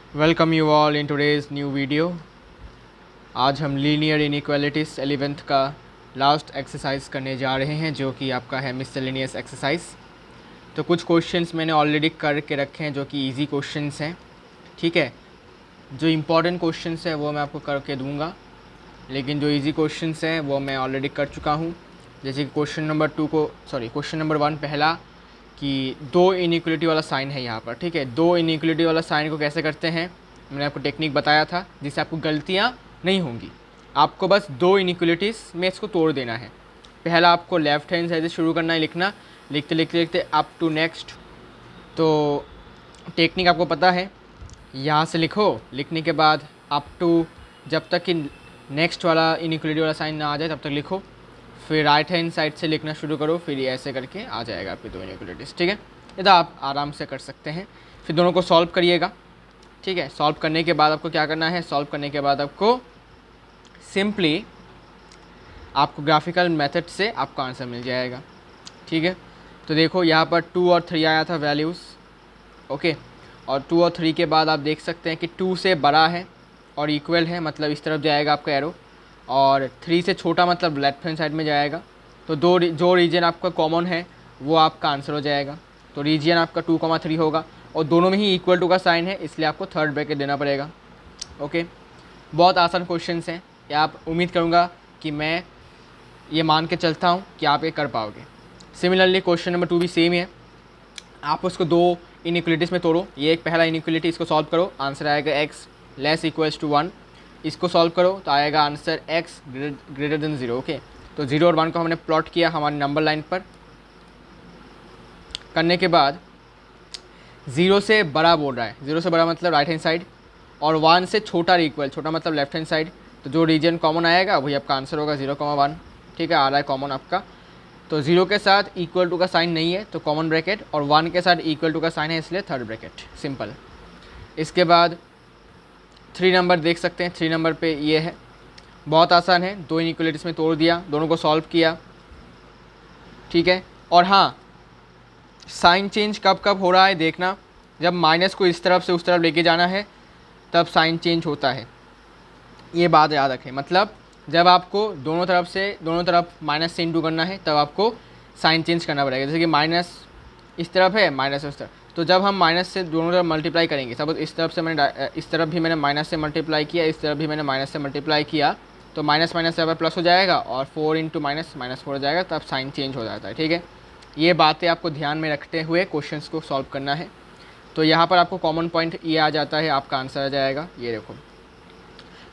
Welcome you all in today's new video. आज हम linear inequalities 11th का last exercise करने जा रहे हैं, जो कि आपका है मिसलेनियस एक्सरसाइज। तो कुछ क्वेश्चंस मैंने ऑलरेडी करके रखे हैं जो कि इजी क्वेश्चंस हैं, ठीक है। जो इम्पोर्टेंट क्वेश्चंस हैं वो मैं आपको करके दूंगा, लेकिन जो इजी क्वेश्चंस हैं वो मैं ऑलरेडी कर चुका हूँ। जैसे कि क्वेश्चन नंबर 1 पहला कि दो इनइक्वलिटी वाला साइन है यहाँ पर, ठीक है। दो इनइक्वलिटी वाला साइन को कैसे करते हैं, मैंने आपको टेक्निक बताया था जिससे आपको गलतियाँ नहीं होंगी। आपको बस दो इनइक्वलिटीज़ में इसको तोड़ देना है। पहला आपको लेफ्ट हैंड साइड से शुरू करना है लिखना, लिखते लिखते लिखते अप टू नेक्स्ट। तो टेक्निक आपको पता है, यहाँ से लिखो, लिखने के बाद अप टू, जब तक कि नेक्स्ट वाला इनइक्वलिटी वाला साइन ना आ जाए तब तक लिखो। फिर राइट हैंड साइड से लिखना शुरू करो, फिर ये ऐसे करके आ जाएगा आपकी दो इनइक्वलिटीज़, ठीक है। ये तो आप आराम से कर सकते हैं। फिर दोनों को सॉल्व करिएगा, ठीक है। सॉल्व करने के बाद आपको क्या करना है, सॉल्व करने के बाद आपको सिंपली आपको ग्राफिकल मेथड से आपका आंसर मिल जाएगा, ठीक है। तो देखो यहाँ पर 2 और 3 आया था वैल्यूज़, ओके। और 2 और 3 के बाद आप देख सकते हैं कि 2 से बड़ा है और इक्वल है, मतलब इस तरफ जाएगा आपका एरो, और 3 से छोटा मतलब लेफ्ट हैंड साइड में जाएगा। तो जो रीजन आपका कॉमन है वो आपका आंसर हो जाएगा। तो रीजन आपका 2,3 होगा, और दोनों में ही इक्वल टू का साइन है, इसलिए आपको थर्ड ब्रैकेट देना पड़ेगा, ओके। बहुत आसान क्वेश्चंस हैं, या आप उम्मीद करूँगा कि मैं ये मान के चलता हूँ कि आप ये कर पाओगे। सिमिलरली क्वेश्चन नंबर 2 भी सेम है। आप उसको दो इनइक्वलिटीज़ में तोड़ो। ये एक पहला इनइक्वलिटी, इसको सॉल्व करो, आंसर आएगा x लेस इक्वल्स टू 1। इसको सॉल्व करो तो आएगा answer x greater than 0, okay. तो 0 और 1 को हमने प्लॉट किया हमारी नंबर लाइन पर। करने के बाद 0 से बड़ा बोल रहा है, 0 से बड़ा मतलब राइट हैंड साइड, और 1 से छोटा इक्वल, छोटा मतलब लेफ्ट हैंड साइड। तो जो रीजन कॉमन आएगा वही आपका आंसर होगा, 0,1, ठीक है। आ रहा है कॉमन आपका। तो 0 के साथ इक्वल टू का साइन नहीं है तो कॉमन ब्रैकेट, और 1 के साथ इक्वल टू का साइन है इसलिए थर्ड ब्रैकेट, सिंपल। इसके बाद 3 नंबर देख सकते हैं, 3 नंबर पे ये है, बहुत आसान है। दो इनइक्वलिटीज़ में तोड़ दिया, दोनों को सॉल्व किया, ठीक है। और हाँ, साइन चेंज कब कब हो रहा है देखना, जब माइनस को इस तरफ से उस तरफ लेके जाना है तब साइन चेंज होता है, ये बात याद रखें। मतलब जब आपको दोनों तरफ माइनस से इंटू करना है तब आपको साइन चेंज करना पड़ेगा। जैसे कि माइनस इस तरफ है, माइनस उस तरफ, तो जब हम माइनस से दोनों तरफ मल्टीप्लाई करेंगे, सपोज इस तरफ भी मैंने माइनस से मल्टीप्लाई किया, इस तरफ भी मैंने माइनस से मल्टीप्लाई किया, तो माइनस माइनस यहाँ पर प्लस हो जाएगा, और 4 इंटू माइनस माइनस 4 हो जाएगा, तब साइन चेंज हो जाता है, ठीक है। ये बातें आपको ध्यान में रखते हुए क्वेश्चंस को सॉल्व करना है। तो यहाँ पर आपको कॉमन पॉइंट ये आ जाता है, आपका आंसर आ जाएगा, ये देखो।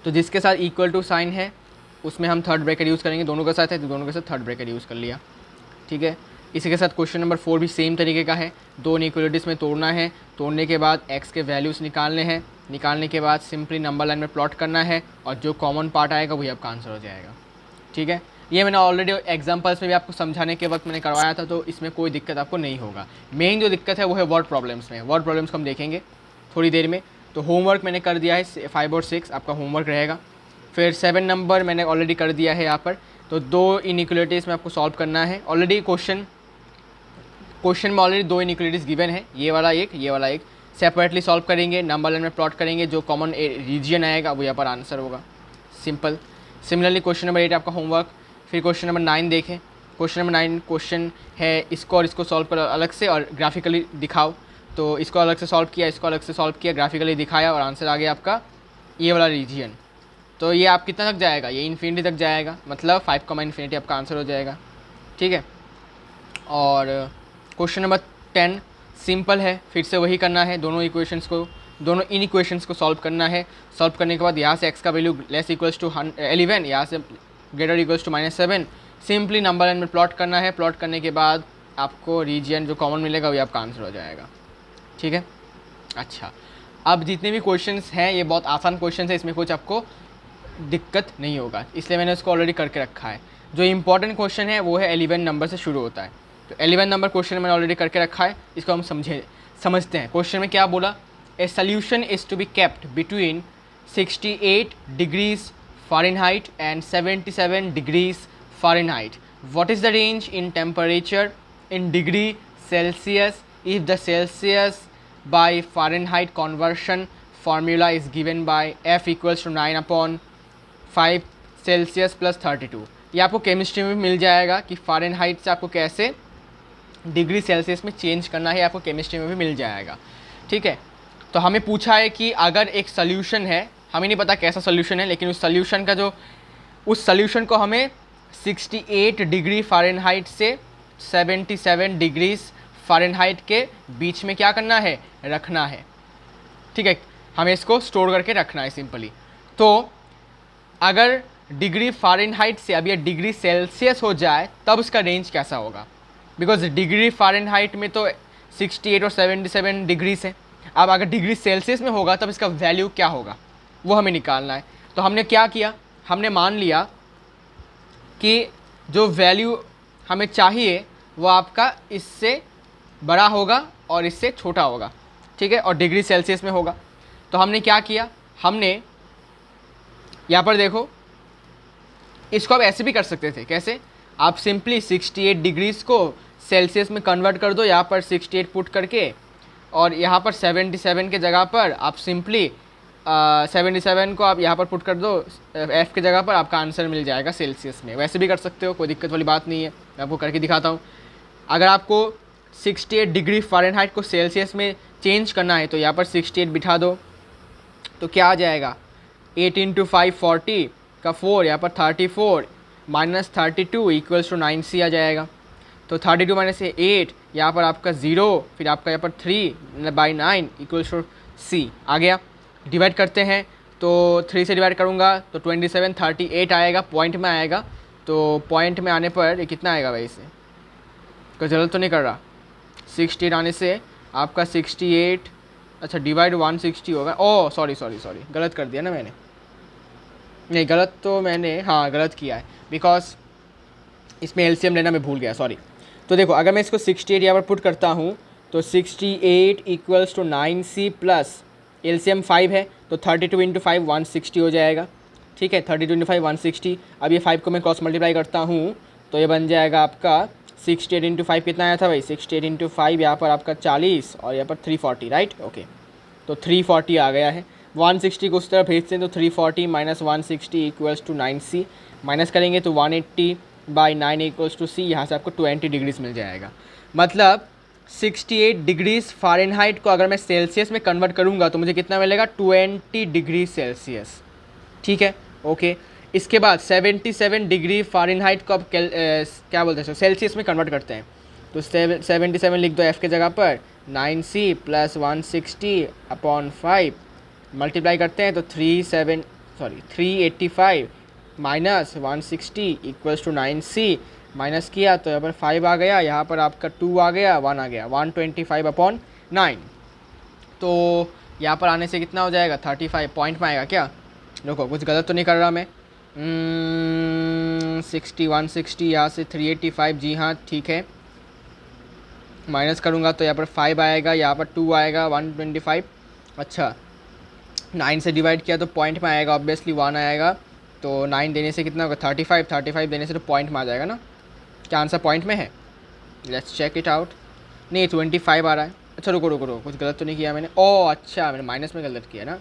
तो जिसके साथ इक्वल टू साइन है उसमें हम थर्ड ब्रैकेट यूज़ करेंगे, दोनों के साथ है तो दोनों के साथ थर्ड ब्रैकेट यूज़ कर लिया, ठीक है। इसी के साथ क्वेश्चन नंबर 4 भी सेम तरीके का है। दो इनइक्वलिटीज़ में तोड़ना है, तोड़ने के बाद x के वैल्यूज़ निकालने हैं, निकालने के बाद सिंपली नंबर लाइन में प्लॉट करना है, और जो कॉमन पार्ट आएगा वही आपका आंसर हो जाएगा, ठीक है। ये मैंने ऑलरेडी एग्जांपल्स में भी आपको समझाने के वक्त मैंने करवाया था, तो इसमें कोई दिक्कत आपको नहीं होगा। मेन जो दिक्कत है वो है वर्ड प्रॉब्लम्स में। वर्ड प्रॉब्लम्स को हम देखेंगे थोड़ी देर में। तो होमवर्क मैंने कर दिया है, 5 और 6 आपका होमवर्क रहेगा। फिर 7 नंबर मैंने ऑलरेडी कर दिया है यहाँ पर। तो दो इनइक्वलिटीज़ में आपको सॉल्व करना है। ऑलरेडी क्वेश्चन में ऑलरेडी दो इनइक्वलिटीज़ गिवन है, ये वाला एक सेपरेटली सॉल्व करेंगे, नंबर लाइन में प्लॉट करेंगे, जो कॉमन रीजन आएगा वो यहाँ पर आंसर होगा, सिंपल। सिमिलरली क्वेश्चन नंबर 8 आपका होमवर्क। फिर क्वेश्चन नंबर 9 देखें। क्वेश्चन नंबर 9 क्वेश्चन है, इसको और इसको सॉल्व करो अलग से और ग्राफिकली दिखाओ। तो इसको अलग से सॉल्व किया, इसको अलग से सॉल्व किया, ग्राफिकली दिखाया, और आंसर आ गया आपका ये वाला रीजन। तो ये आप कितना तक जाएगा, ये इन्फिनिटी तक जाएगा, मतलब 5, इन्फिनिटी आपका आंसर हो जाएगा, ठीक है। और क्वेश्चन नंबर 10 सिंपल है, फिर से वही करना है, दोनों इन इक्वेशंस को सॉल्व करना है। सॉल्व करने के बाद यहाँ से x का वैल्यू लेस इक्वल्स टू 11, यहाँ से greater equals to -7, simply number line में प्लॉट करना है। प्लॉट करने के बाद आपको रीजन जो कॉमन मिलेगा वही आपका आंसर हो जाएगा, ठीक है। अच्छा, अब जितने भी क्वेश्चंस हैं ये बहुत आसान क्वेश्चन है, इसमें कुछ आपको दिक्कत नहीं होगा, इसलिए मैंने उसको ऑलरेडी करके रखा है। जो इंपॉर्टेंट क्वेश्चन है वो है 11 नंबर से शुरू होता है। तो 11 नंबर क्वेश्चन मैंने ऑलरेडी करके रखा है, इसको हम समझते हैं। क्वेश्चन में क्या बोला, a solution is to be kept between 68 degrees Fahrenheit and 77 degrees Fahrenheit. What is the range in temperature in degree Celsius if the Celsius by Fahrenheit conversion formula is given by F equals to 9/5 Celsius plus 32। ये आपको chemistry में मिल जाएगा कि Fahrenheit से आपको कैसे degree Celsius में change करना है, आपको केमिस्ट्री में भी मिल जाएगा। ठीक है, तो हमें पूछा है कि अगर एक सोल्यूशन है, हमें नहीं पता कैसा सोल्यूशन है, लेकिन उस सोल्यूशन को हमें 68 डिग्री फ़ारेनहाइट से 77 डिग्रीज फ़ारेनहाइट के बीच में क्या करना है, रखना है। ठीक है, हमें इसको स्टोर करके रखना है सिंपली। तो अगर डिग्री फ़ारेनहाइट से अब ये डिग्री सेल्सियस हो जाए तब उसका रेंज कैसा होगा, बिकॉज डिग्री फ़ारेनहाइट में तो 68 और 77 डिग्रीज है। अब अगर डिग्री सेल्सियस में होगा तब इसका वैल्यू क्या होगा, वो हमें निकालना है। तो हमने क्या किया, हमने मान लिया कि जो वैल्यू हमें चाहिए वो आपका इससे बड़ा होगा और इससे छोटा होगा। ठीक है, और डिग्री सेल्सियस में होगा। तो हमने क्या किया, हमने यहाँ पर देखो, इसको आप ऐसे भी कर सकते थे। कैसे, आप सिंपली 68 डिग्रीज़ को सेल्सियस में कन्वर्ट कर दो, यहाँ पर 68 पुट करके, और यहाँ पर 77 के जगह पर आप सिंपली 77 को आप यहाँ पर पुट कर दो F के जगह पर, आपका आंसर मिल जाएगा सेल्सियस में। वैसे भी कर सकते हो, कोई दिक्कत वाली बात नहीं है। मैं आपको करके दिखाता हूँ। अगर आपको 68 डिग्री फ़ारेनहाइट को सेल्सियस में चेंज करना है तो यहाँ पर 68 बिठा दो, तो क्या आ जाएगा, 8 × 5 40 का 4, यहाँ पर 34 माइनस 32 इक्वल्स टू 9C आ जाएगा। तो 32 माइनस 8, यहाँ पर आपका 0, फिर आपका यहाँ पर 3/9 इक्वल्स टू C आ गया। डिवाइड करते हैं तो 3 से डिवाइड करूँगा तो 27 38 आएगा, पॉइंट में आएगा। तो पॉइंट में आने पर ये कितना आएगा भाई, इसे कोई ज़रूरत तो नहीं कर रहा। 68 आने से आपका 68, अच्छा डिवाइड 160 होगा। ओह सॉरी गलत कर दिया ना मैंने, नहीं गलत तो मैंने, हाँ गलत किया है, बिकॉज इसमें एलसीएम लेना मैं भूल गया, सॉरी। तो देखो, अगर मैं इसको 68 यहाँ पर पुट करता हूँ तो 68 equals to 9C plus LCM 5 है, तो 32 × 5 160 हो जाएगा। ठीक है, 32 × 5 160। अब ये 5 को मैं क्रॉस मल्टीप्लाई करता हूँ तो ये बन जाएगा आपका 68 × 5 कितना आया था भाई, 68 × 5 यहाँ पर आपका 40 और यहाँ पर 340, राइट। ओके, तो 340 आ गया है। 160 को उस तरफ भेजते हैं तो 340 minus 160 equals to 9C, minus करेंगे तो 180/9 इक्वल्स टू C। यहाँ से आपको 20 डिग्रीज मिल जाएगा। मतलब 68 डिग्रीज फ़ारेनहाइट को अगर मैं सेल्सियस में कन्वर्ट करूँगा तो मुझे कितना मिलेगा, 20 डिग्री सेल्सियस। ठीक है, ओके। इसके बाद 77 डिग्री फ़ारेनहाइट को अब क्या बोलते हैं, सेल्सियस में कन्वर्ट करते हैं। तो 77 लिख दो F के जगह पर, 9C प्लस 160/5 मल्टीप्लाई करते हैं तो 385 minus 160 equals to 9C, minus किया तो यहाँ पर 5 आ गया, यहाँ पर आपका 2 आ गया, 1 आ गया, 125/9। तो यहाँ पर आने से कितना हो जाएगा, 35 पॉइंट में आएगा क्या। देखो कुछ गलत तो नहीं कर रहा मैं। 60 160 यहाँ से 385, जी हाँ ठीक है। माइनस करूँगा तो यहाँ पर 5 आएगा, यहाँ पर 2 आएगा, 125। अच्छा 9 से डिवाइड किया तो पॉइंट में आएगा, ऑब्वियसली 1 आएगा। तो 9 देने से कितना होगा, 35 देने से तो पॉइंट में आ जाएगा ना। क्या आंसर पॉइंट में है, लेट्स चेक इट आउट। नहीं 25 आ रहा है। अच्छा रुको कुछ गलत तो नहीं किया मैंने। ओह अच्छा, मैंने माइनस में गलत किया ना।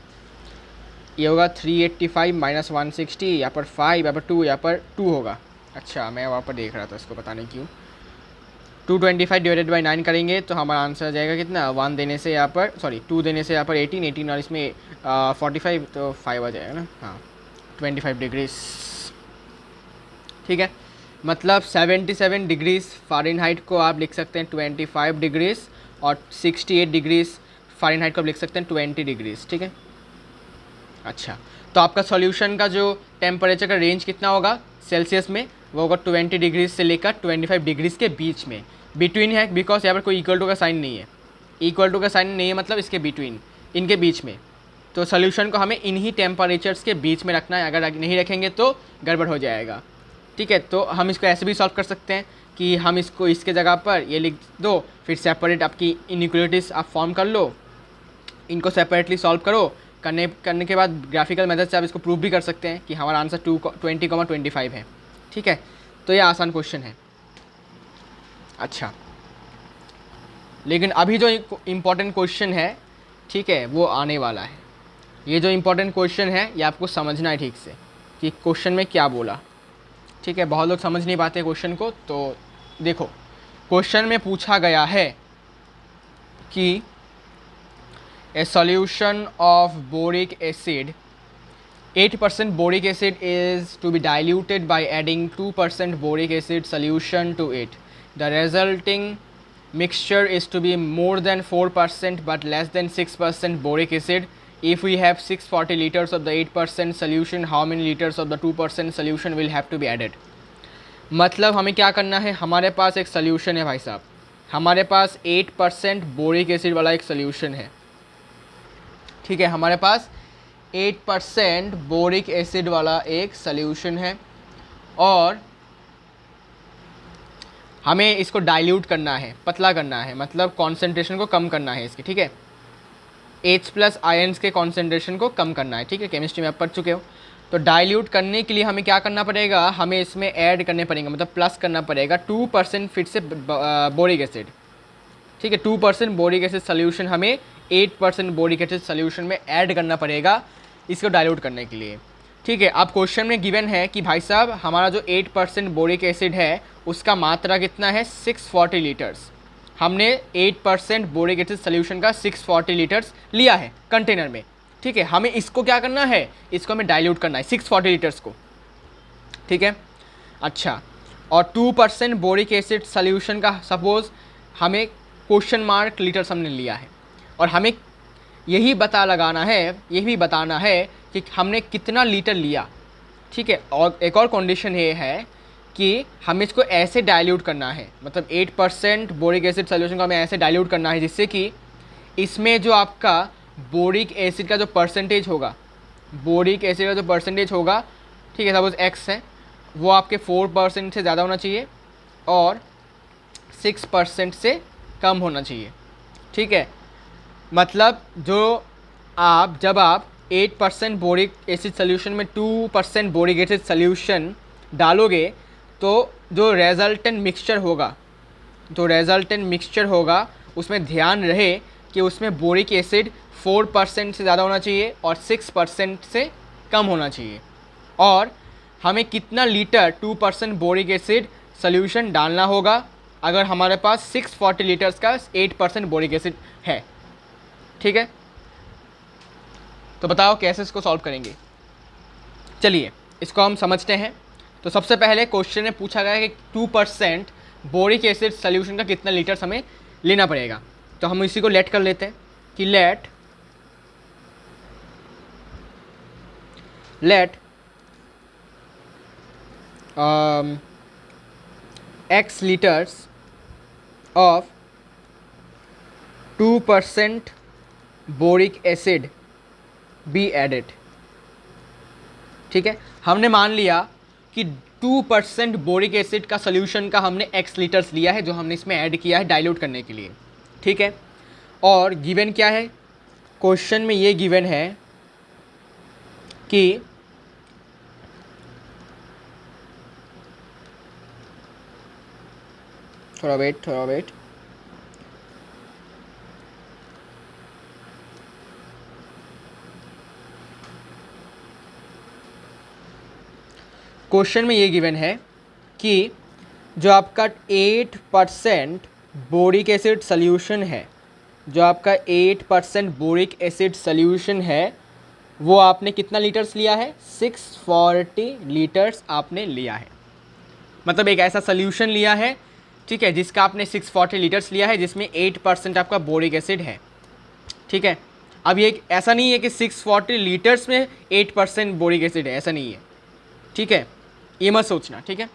ये होगा 385 माइनस 160, यहाँ पर 5, यहाँ पर 2, यहाँ पर 2 होगा। अच्छा मैं वहाँ पर देख रहा था, इसको पता नहीं क्यों। 225 डिवाइडेड बाई 9 करेंगे तो हमारा आंसर आ जाएगा कितना, 1 देने से यहाँ पर, सॉरी 2 देने से यहाँ पर 18 और इसमें 45, तो 5 आ जाएगा ना। हाँ 25 डिग्रीज। ठीक है, मतलब 77 डिग्रीज़ फ़ारेनहाइट को आप लिख सकते हैं 25 डिग्रीज़, और 68 डिग्रीज़ फ़ारेनहाइट को आप लिख सकते हैं 20 डिग्रीज़। ठीक है, अच्छा तो आपका सॉल्यूशन का जो टेम्परेचर का रेंज कितना होगा सेल्सियस में, वो होगा 20 डिग्रीज से लेकर 25 डिग्रीज़ के बीच में। बिटवीन है बिकॉज यहाँ पर कोई इक्वल टू का साइन नहीं है, इक्वल टू का साइन नहीं है मतलब इसके बिटवीन, इनके बीच में। तो सोल्यूशन को हमें इन्हीं टेम्परेचर्स के बीच में रखना है, अगर नहीं रखेंगे तो गड़बड़ हो जाएगा। ठीक है, तो हम इसको ऐसे भी सॉल्व कर सकते हैं कि हम इसको इसके जगह पर ये लिख दो, फिर सेपरेट आपकी इनइक्वलिटीज़ आप फॉर्म कर लो, इनको सेपरेटली सॉल्व करो। करने के बाद ग्राफिकल मेथड से आप इसको प्रूव भी कर सकते हैं कि हमारा आंसर 20,25 है। ठीक है, तो ये आसान क्वेश्चन है। अच्छा लेकिन अभी जो इम्पोर्टेंट क्वेश्चन है, ठीक है, वो आने वाला है। ये जो इम्पोर्टेंट क्वेश्चन है ये आपको समझना है ठीक से कि क्वेश्चन में क्या बोला, ठीक है। बहुत लोग समझ नहीं पाते क्वेश्चन को, तो देखो क्वेश्चन में पूछा गया है कि ए solution of boric acid 8% boric acid is to be diluted by adding 2% boric acid solution to it. The resulting mixture is to be more than 4% but less than 6% boric acid. If we have 640 liters of the 8% solution, how many liters of the 2% solution will have to be added? मतलब हमें क्या करना है, हमारे पास एक solution है भाई साहब, हमारे पास 8% बोरिक एसिड वाला एक सोल्यूशन है, ठीक है। हमारे पास 8% बोरिक एसिड वाला एक सोल्यूशन है और हमें इसको डाइल्यूट करना है, पतला करना है, मतलब कॉन्सेंट्रेशन को कम करना है इसकी, ठीक है। H+ आयन्स के कॉन्सेंट्रेशन को कम करना है, ठीक है। केमिस्ट्री में आप पढ़ चुके हो। तो डाइल्यूट करने के लिए हमें क्या करना पड़ेगा, हमें इसमें ऐड करने पड़ेंगे, मतलब प्लस करना पड़ेगा 2% फिर से बोरिक एसिड, ठीक है। 2% बोरिक एसिड सोल्यूशन हमें 8% बोरिक एसिड सोल्यूशन में ऐड करना पड़ेगा इसको डाइल्यूट करने के लिए, ठीक है। अब क्वेश्चन में गिवन है कि भाई साहब हमारा जो 8% बोरिक एसिड है उसका मात्रा कितना है, 640 लीटर्स। हमने 8% बोरिक एसिड सोल्यूशन का 640 लीटर्स लिया है कंटेनर में, ठीक है। हमें इसको क्या करना है, इसको हमें डाइल्यूट करना है 640 लीटर्स को, ठीक है। अच्छा, और 2% बोरिक एसिड सोल्यूशन का सपोज हमें क्वेश्चन मार्क लीटर्स हमने लिया है और हमें यही बताना है कि हमने कितना लीटर लिया, ठीक है। और एक और कंडीशन ये है कि हमें इसको ऐसे डाइल्यूट करना है, मतलब 8% बोरिक एसिड सोल्यूशन को हमें ऐसे डाइल्यूट करना है जिससे कि इसमें जो आपका बोरिक एसिड का जो परसेंटेज होगा, ठीक है, सपोज x है, वो आपके 4% से ज़्यादा होना चाहिए और 6% से कम होना चाहिए, ठीक है। मतलब जब आप 8% बोरिक एसिड सोल्यूशन में 2% बोरिक एसिड सोल्यूशन डालोगे तो जो रेजल्टेंट मिक्सचर होगा उसमें ध्यान रहे कि उसमें बोरिक एसिड 4% से ज़्यादा होना चाहिए और 6% से कम होना चाहिए। और हमें कितना लीटर 2% बोरिक एसिड सोल्यूशन डालना होगा अगर हमारे पास 640 लीटर्स का 8% बोरिक एसिड है, ठीक है। तो बताओ कैसे इसको सॉल्व करेंगे। चलिए इसको हम समझते हैं। तो सबसे पहले क्वेश्चन में पूछा गया है कि 2% बोरिक एसिड सोल्यूशन का कितना लीटर्स हमें लेना पड़ेगा। तो हम इसी को लेट कर लेते हैं कि let x liters of 2% boric acid be added, ठीक है। हमने मान लिया कि 2% बोरिक एसिड का सोल्यूशन का हमने x लीटर्स लिया है जो हमने इसमें ऐड किया है डाइल्यूट करने के लिए, ठीक है। और गिवन क्या है, क्वेश्चन में ये गिवन है कि थोड़ा वेट क्वेश्चन में ये गिवन है कि जो आपका 8% बोरिक एसिड सोल्यूशन है, वो आपने कितना लीटर्स लिया है, 640 लीटर्स आपने लिया है। मतलब एक ऐसा सोल्यूशन लिया है, ठीक है, जिसका आपने 640 लीटर्स लिया है जिसमें 8% आपका बोरिक एसिड है, ठीक है। अब ये ऐसा नहीं है कि 640 लीटर्स में 8% बोरिक एसिड है, ऐसा नहीं है, ठीक है, ये मत सोचना, ठीक है।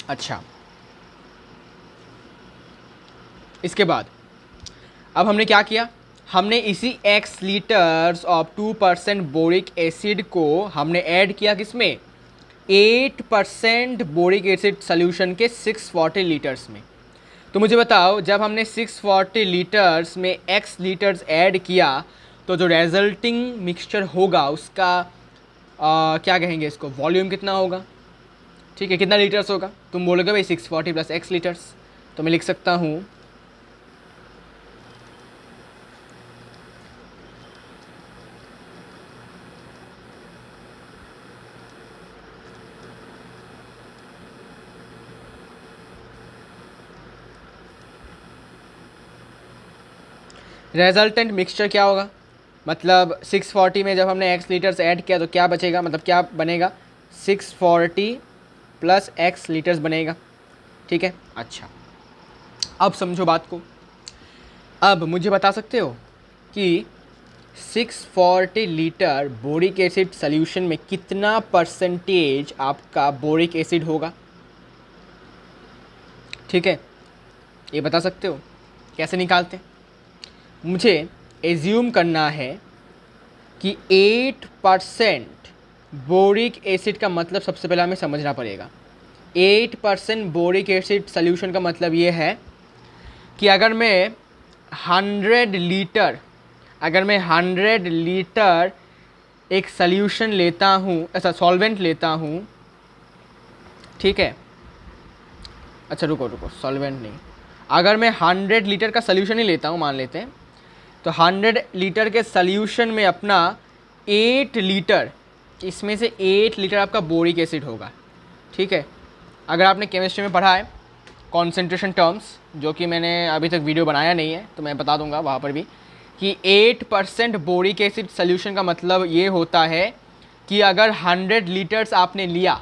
अच्छा, इसके बाद अब हमने क्या किया, हमने इसी x litres of 2% boric acid को हमने ऐड किया किसमें, 8% बोरिक एसिड सोल्यूशन के 640 लीटर्स में। तो मुझे बताओ जब हमने 640 लीटर्स में x लीटर्स ऐड किया तो जो रिजल्टिंग मिक्सचर होगा उसका क्या कहेंगे इसको, वॉल्यूम कितना होगा, ठीक है, कितना लीटर्स होगा। तुम बोलोगे भाई 640 प्लस x लीटर्स, तो मैं लिख सकता हूँ रेजल्टेंट मिक्सचर क्या होगा, मतलब 640 में जब हमने x लीटर्स ऐड किया तो क्या बचेगा, मतलब क्या बनेगा, 640 प्लस x लीटर्स बनेगा। ठीक है, अच्छा अब समझो बात को। अब मुझे बता सकते हो कि 640 लीटर बोरिक एसिड सॉल्यूशन में कितना परसेंटेज आपका बोरिक एसिड होगा। ठीक है, ये बता सकते हो, कैसे निकालते हैं। मुझे एज्यूम करना है कि 8% बोरिक एसिड का मतलब सबसे पहले हमें समझना पड़ेगा। 8% बोरिक एसिड सॉल्यूशन का मतलब ये है कि अगर मैं 100 लीटर एक सॉल्यूशन लेता हूँ, ऐसा सॉल्वेंट लेता हूँ, ठीक है, अच्छा रुको सॉल्वेंट नहीं, अगर मैं 100 लीटर का सॉल्यूशन ही लेता हूँ मान लेते हैं, तो 100 लीटर के सॉल्यूशन में अपना 8 लीटर, इसमें से 8 लीटर आपका बोरिक एसिड होगा। ठीक है, अगर आपने केमिस्ट्री में पढ़ा है कॉन्सेंट्रेशन टर्म्स, जो कि मैंने अभी तक वीडियो बनाया नहीं है तो मैं बता दूंगा वहाँ पर भी, कि 8% बोरिक एसिड सॉल्यूशन का मतलब ये होता है कि अगर 100 लीटर्स आपने लिया,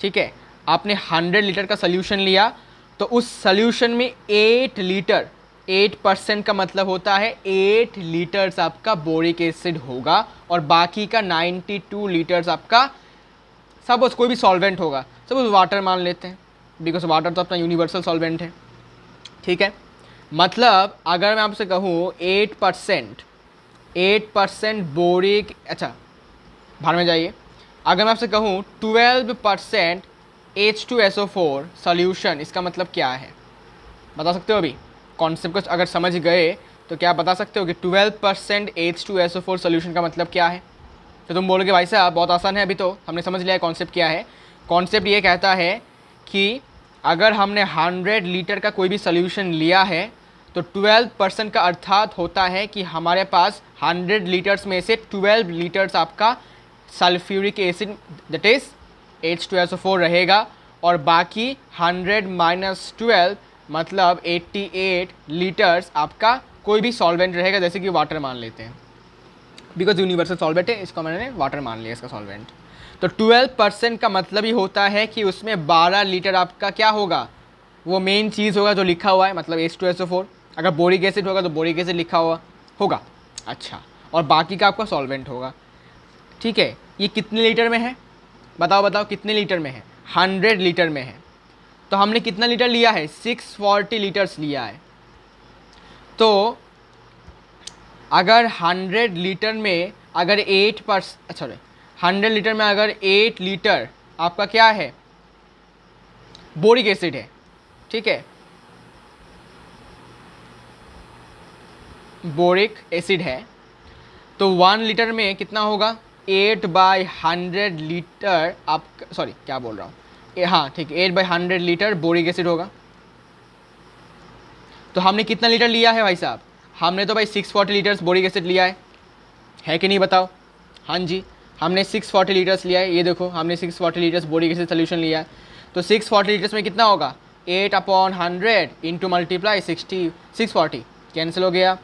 ठीक है, आपने 100 लीटर का सॉल्यूशन लिया तो उस सॉल्यूशन में 8 लीटर, 8% का मतलब होता है 8 लीटर्स आपका बोरिक एसिड होगा और बाकी का 92 लीटर्स आपका सपोज कोई भी सॉल्वेंट होगा, सपोज वाटर मान लेते हैं, बिकॉज वाटर तो अपना यूनिवर्सल सॉल्वेंट है। ठीक है, मतलब अगर मैं आपसे कहूँ 8% बोरिक, अच्छा बाहर में जाइए, अगर मैं आपसे कहूँ 12% H2SO4 सॉल्यूशन, इसका मतलब क्या है बता सकते हो। अभी कॉन्सेप्ट को अगर समझ गए तो क्या बता सकते हो कि 12% H2SO4 सॉल्यूशन का मतलब क्या है। तो तुम बोलोगे भाई साहब बहुत आसान है, अभी तो हमने समझ लिया है कॉन्सेप्ट क्या है। कॉन्सेप्ट ये कहता है कि अगर हमने 100 लीटर का कोई भी सॉल्यूशन लिया है तो 12% का अर्थात होता है कि हमारे पास 100 लीटर्स में से 12 लीटर्स आपका sulphuric acid that is H2SO4 रहेगा और बाकी 100 माइनस 12 मतलब 88 लीटर्स आपका कोई भी सॉल्वेंट रहेगा, जैसे कि वाटर मान लेते हैं, बिकॉज यूनिवर्सल सॉल्वेंट है, इसको मैंने वाटर मान लिया इसका सॉल्वेंट। तो 12% का मतलब ही होता है कि उसमें 12 लीटर आपका क्या होगा, वो मेन चीज़ होगा जो लिखा हुआ है, मतलब H2SO4। अगर बोरिक एसिड होगा तो बोरिक एसिड लिखा हुआ होगा, अच्छा, और बाकी का आपका सॉल्वेंट होगा। ठीक है, ये कितने लीटर में है बताओ कितने लीटर में है, 100 लीटर में है। तो हमने कितना लीटर लिया है, 640 लीटर्स लिया है। तो अगर 100 लीटर में अगर 100 लीटर में अगर 8 लीटर आपका क्या है, बोरिक एसिड है, ठीक है, बोरिक एसिड है, तो 1 लीटर में कितना होगा, 8/100 लीटर आप, सॉरी क्या बोल रहा हूँ, हाँ ठीक, 8/100 लीटर बोरिक एसिड होगा। तो हमने कितना लीटर लिया है भाई साहब, हमने तो भाई 640 लीटर्स बोरिक एसिड लिया है कि नहीं बताओ। हाँ जी, हमने 640 लीटर्स लिया है, ये देखो हमने 640 लीटर्स बोरिक एसिड सोल्यूशन लिया है। तो 640 लीटर्स में कितना होगा, 8/100 इंटू मल्टीप्लाई 640 कैंसिल हो गया,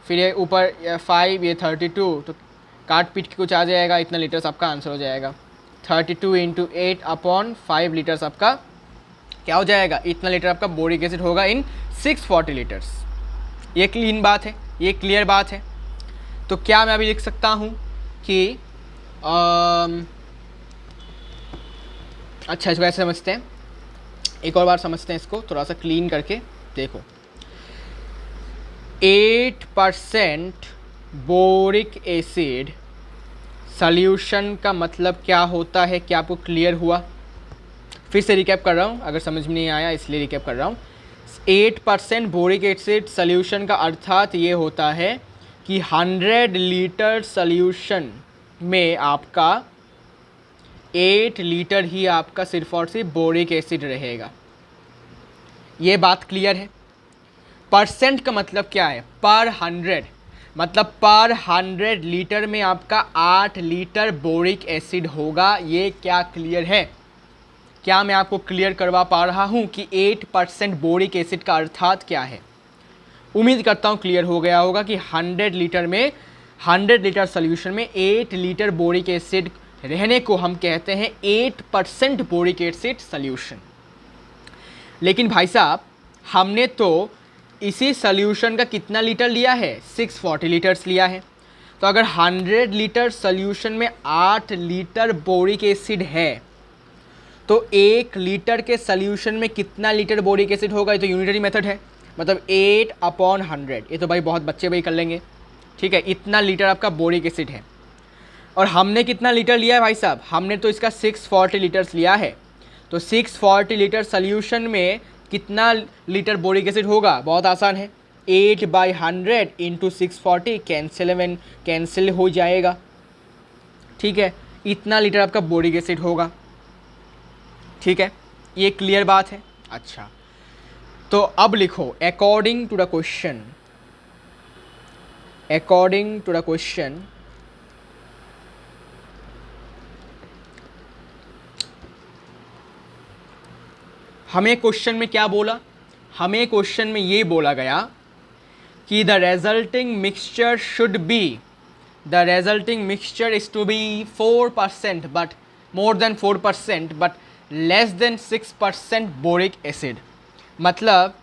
फिर ये ऊपर 5 ये 32, तो काट पीट के कुछ आ जाएगा, इतना लीटर्स आपका आंसर हो जाएगा। 32 इंटू 8/5 लीटर्स आपका क्या हो जाएगा, इतना लीटर आपका बोरिक एसिड होगा इन 640 लीटर्स। ये क्लीन बात है, ये क्लियर बात है। तो क्या मैं अभी लिख सकता हूँ कि अच्छा इसको ऐसे समझते हैं, एक और बार समझते हैं इसको थोड़ा सा क्लीन करके। देखो 8% बोरिक एसिड सॉल्यूशन का मतलब क्या होता है, क्या आपको क्लियर हुआ। फिर से रिकैप कर रहा हूँ, अगर समझ में नहीं आया इसलिए रिकैप कर रहा हूँ। 8% बोरिक एसिड सॉल्यूशन का अर्थात ये होता है कि 100 लीटर सॉल्यूशन में आपका 8 लीटर ही आपका सिर्फ और सिर्फ बोरिक एसिड रहेगा। ये बात क्लियर है। परसेंट का मतलब क्या है, पर 100, मतलब पर 100 लीटर में आपका 8 लीटर बोरिक एसिड होगा। ये क्या क्लियर है, क्या मैं आपको क्लियर करवा पा रहा हूँ कि 8% बोरिक एसिड का अर्थात क्या है। उम्मीद करता हूँ क्लियर हो गया होगा कि 100 लीटर सोल्यूशन में 8 लीटर बोरिक एसिड रहने को हम कहते हैं 8% बोरिक एसिड सोल्यूशन। लेकिन भाई साहब हमने तो इसी सोल्यूशन का कितना लीटर लिया है, 640 लीटर्स लिया है। तो अगर 100 लीटर सोल्यूशन में 8 लीटर बोरिक एसिड है तो 1 लीटर के सोल्यूशन में कितना लीटर बोरिक एसिड होगा। ये तो यूनिटरी मेथड है, मतलब 8/100। ये तो भाई बहुत बच्चे भाई कर लेंगे, ठीक है। इतना लीटर आपका बोरिक एसिड है और हमने कितना लीटर लिया है भाई साहब, हमने तो इसका 640 लीटर्स लिया है। तो 640 लीटर सोल्यूशन में कितना लीटर बोरिक एसिड होगा, बहुत आसान है, 8/100 इंटू 640 कैंसिल हो जाएगा, ठीक है। इतना लीटर आपका बोरिक एसिड होगा, ठीक है। ये क्लियर बात है। अच्छा, तो अब लिखो अकॉर्डिंग टू द क्वेश्चन हमें क्वेश्चन में क्या बोला, हमें क्वेश्चन में ये बोला गया कि the resulting mixture is to be 4% but more than 4% but less than 6% boric acid. मतलब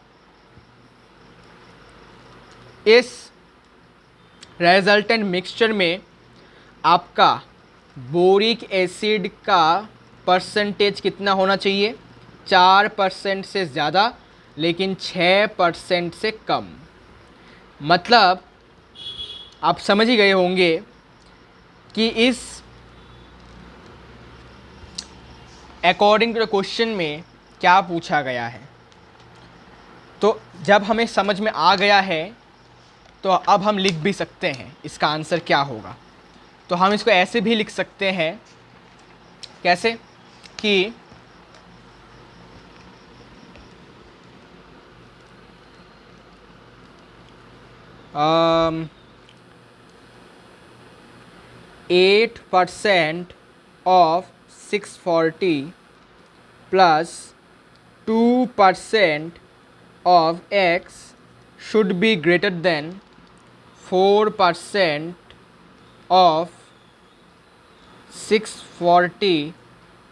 इस रिजल्टेंट मिक्सचर में आपका बोरिक एसिड का परसेंटेज कितना होना चाहिए, 4% से ज़्यादा लेकिन 6% से कम। मतलब आप समझ ही गए होंगे कि इस अकॉर्डिंग टू द क्वेश्चन में क्या पूछा गया है। तो जब हमें समझ में आ गया है तो अब हम लिख भी सकते हैं इसका आंसर क्या होगा। तो हम इसको ऐसे भी लिख सकते हैं, कैसे कि 8% of 640 plus 2% of x should be greater than 4% of 640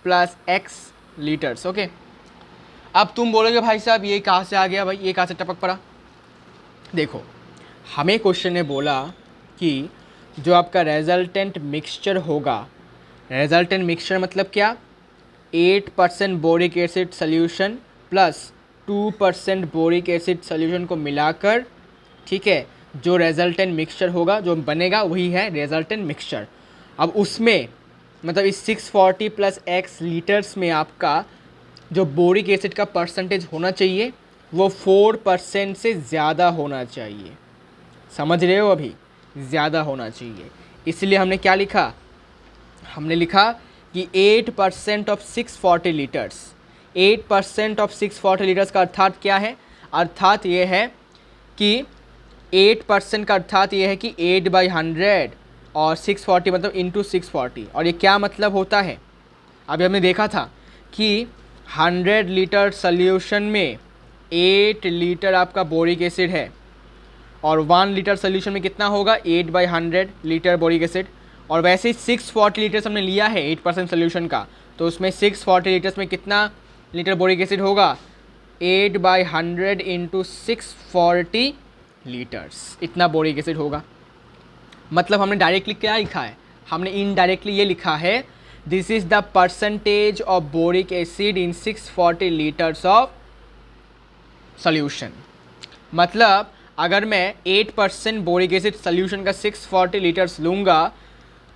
plus x litres. Okay, अब तुम बोलोगे भाई साहब ये कहाँ से आ गया, भाई ये कहाँ से टपक पड़ा। देखो, हमें क्वेश्चन ने बोला कि जो आपका रेजल्टेंट मिक्सचर होगा, रेजल्टेंट मिक्सचर मतलब क्या, 8% boric acid solution plus 2% boric acid solution को मिलाकर, ठीक है, जो रेजल्टेंट मिक्सचर होगा, जो बनेगा वही है रेजल्टेंट मिक्सचर। अब उसमें मतलब इस 640 प्लस x लीटर्स में आपका जो बोरिक एसिड का परसेंटेज होना चाहिए वो 4% से ज़्यादा होना चाहिए। समझ रहे हो, अभी ज़्यादा होना चाहिए। इसलिए हमने क्या लिखा, हमने लिखा कि 8% ऑफ 640 लीटर्स, 8% ऑफ 640 लीटर्स का अर्थात क्या है, अर्थात ये है कि 8% का अर्थात ये है कि 8/100 और 640 मतलब इंटू 640। और ये क्या मतलब होता है, अभी हमने देखा था कि 100 लीटर सोल्यूशन में 8 लीटर आपका बोरिक एसिड है और 1 लीटर सोल्यूशन में कितना होगा, 8/100 लीटर बोरिक एसिड। और वैसे ही 640 लीटर्स हमने लिया है 8% सोल्यूशन का, तो उसमें 640 लीटर्स में कितना लीटर बोरिक एसिड होगा, 8/100 इंटू 640 लीटर्स, इतना बोरिक एसिड होगा। मतलब हमने डायरेक्टली क्या लिखा है, हमने इनडायरेक्टली ये लिखा है, this is the percentage of boric acid in 640 litres of solution. मतलब अगर मैं 8% बोरिक एसिड सोल्यूशन का 640 लीटर्स लूँगा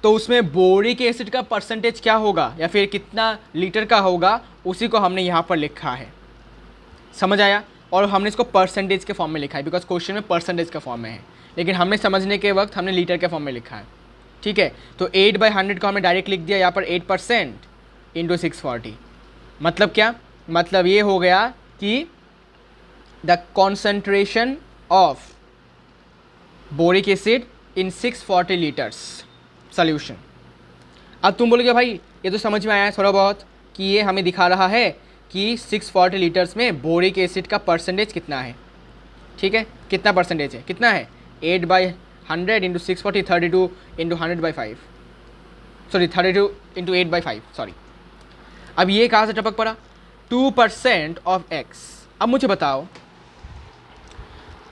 तो उसमें बोरिक एसिड का परसेंटेज क्या होगा या फिर कितना लीटर का होगा, उसी को हमने यहाँ पर लिखा है। समझ आया। और हमने इसको परसेंटेज के फॉर्म में लिखा है बिकॉज क्वेश्चन में परसेंटेज का फॉर्म में है, लेकिन हमने समझने के वक्त हमने लीटर के फॉर्म में लिखा है, ठीक है। तो 8/100 को हमने डायरेक्ट लिख दिया यहाँ पर 8% इंटू 640। मतलब क्या, मतलब ये हो गया कि the concentration of boric acid in 640 litres solution. अब तुम बोलोगे भाई ये तो समझ में आया है थोड़ा बहुत कि ये हमें दिखा रहा है कि 640 लीटर्स में बोरिक एसिड का परसेंटेज कितना है, ठीक है, कितना परसेंटेज है, कितना है 8/100 into 640, 32 into 100/5, sorry 32 into 8/5, sorry. अब ये कहाँ से टपक पड़ा, 2% ऑफ एक्स। अब मुझे बताओ,